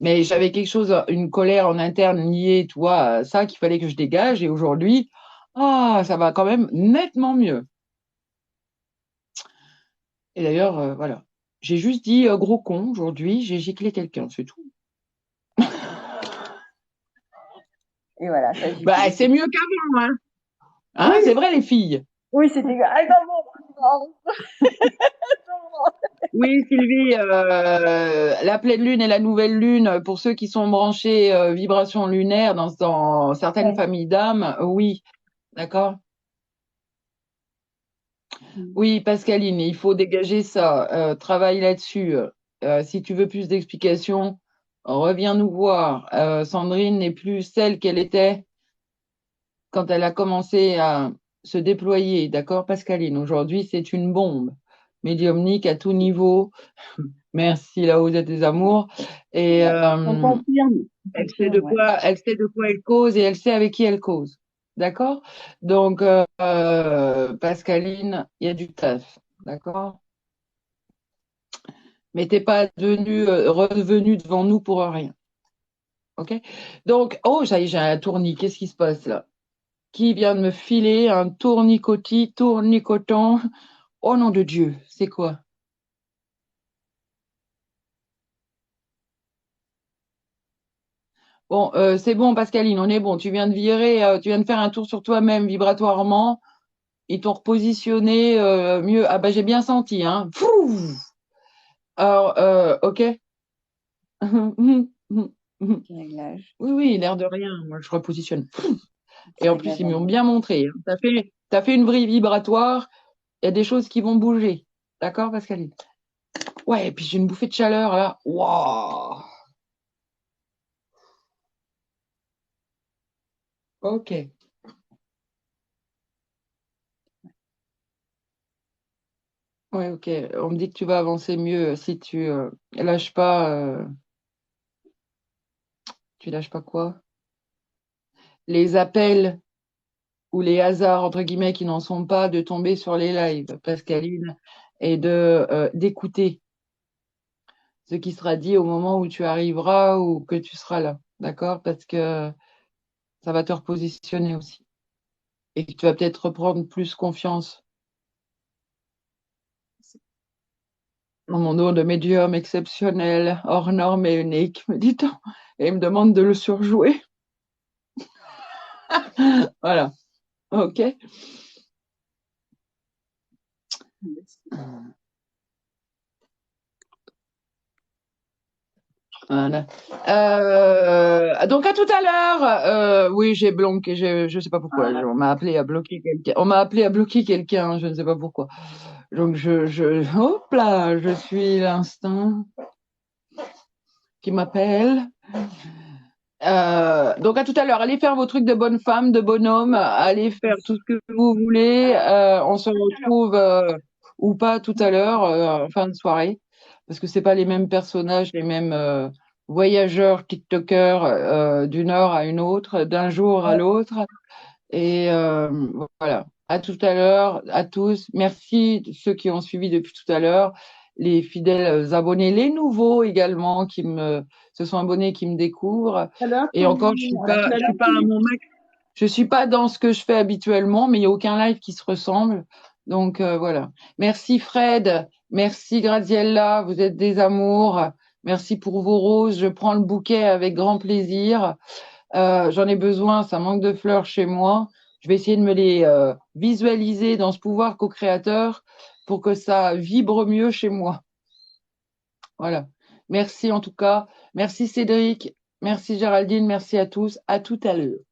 Speaker 1: Mais j'avais quelque chose, une colère en interne liée, tu vois, à ça qu'il fallait que je dégage. Et aujourd'hui, ça va quand même nettement mieux. Et d'ailleurs, voilà. J'ai juste dit gros con aujourd'hui, j'ai giclé quelqu'un, c'est tout.
Speaker 2: Et voilà, ça j'y
Speaker 1: Bah, c'est mieux qu'avant, hein. Hein,
Speaker 2: Oui,
Speaker 1: c'est vrai, les filles.
Speaker 2: oui, c'était. Ah non, bon.
Speaker 1: Oui, Sylvie, la pleine lune et la nouvelle lune, pour ceux qui sont branchés vibration lunaire dans certaines
Speaker 2: Ouais.
Speaker 1: familles d'âmes, oui, d'accord. Oui, Pascaline, il faut dégager ça, travaille là-dessus. Si tu veux plus d'explications, reviens nous voir. Sandrine n'est plus celle qu'elle était quand elle a commencé à se déployer, d'accord, Pascaline? Aujourd'hui, c'est une bombe médiumnique à tout niveau. Merci, là où vous êtes des amours. Et
Speaker 3: On confirme. On confirme, ouais.
Speaker 1: elle sait de quoi elle cause et elle sait avec qui elle cause. D'accord? Donc, Pascaline, il y a du taf. D'accord? Mais t'es pas revenu devant nous pour rien. OK? Donc, oh, ça y est, j'ai un tournis. Qu'est-ce qui se passe là? Qui vient de me filer un tournicotant? Oh nom de Dieu, c'est quoi? Bon, c'est bon, Pascaline, on est bon. Tu viens de virer, tu viens de faire un tour sur toi-même vibratoirement. Ils t'ont repositionné mieux. Ah bah j'ai bien senti, hein. Fou. Alors, ok. Oui,
Speaker 2: Réglage.
Speaker 1: oui, l'air de rien. Moi, je repositionne. Et en plus,
Speaker 2: Réglage
Speaker 1: ils
Speaker 2: en
Speaker 1: m'ont
Speaker 2: bas.
Speaker 1: bien montré. Hein. T'as fait une vrille vibratoire. Il y a des choses qui vont bouger. D'accord, Pascaline? Ouais, et puis j'ai une bouffée de chaleur là. Waouh. Ok. Ouais, ok. On me dit que tu vas avancer mieux si tu lâches pas. Tu lâches pas quoi? les appels ou les hasards, entre guillemets, qui n'en sont pas, de tomber sur les lives, Pascaline, et d'écouter ce qui sera dit au moment où tu arriveras ou que tu seras là, d'accord? Parce que ça va te repositionner aussi. Et que tu vas peut-être reprendre plus confiance dans mon don de médium exceptionnel, hors norme et unique, me dit-on. Et il me demande de le surjouer. Voilà. OK. Voilà. Donc à tout à l'heure. Oui, j'ai bloqué. Je sais pas pourquoi. On m'a appelé à bloquer quelqu'un. On m'a appelé à bloquer quelqu'un. Je ne sais pas pourquoi. Donc hop là, je suis l'instinct qui m'appelle. Donc à tout à l'heure. Allez faire vos trucs de bonne femme, de bonhomme. Allez faire tout ce que vous voulez. On se retrouve ou pas tout à l'heure, en fin de soirée, parce que c'est pas les mêmes personnages, les mêmes voyageurs, TikTokers d'une heure à une autre, d'un jour à l'autre. Et voilà. À tout à l'heure, à tous. Merci ceux qui ont suivi depuis tout à l'heure, les fidèles abonnés, les nouveaux également qui se sont abonnés, qui me découvrent. Et encore, je suis pas à mon max. Je suis pas dans ce que je fais habituellement, mais il n'y a aucun live qui se ressemble. Donc voilà. Merci Fred, merci Graziella, vous êtes des amours. Merci pour vos roses. Je prends le bouquet avec grand plaisir. J'en ai besoin, ça manque de fleurs chez moi. Je vais essayer de me les visualiser dans ce pouvoir co-créateur pour que ça vibre mieux chez moi. Voilà. Merci en tout cas. Merci Cédric. Merci Géraldine. Merci à tous. À tout à l'heure.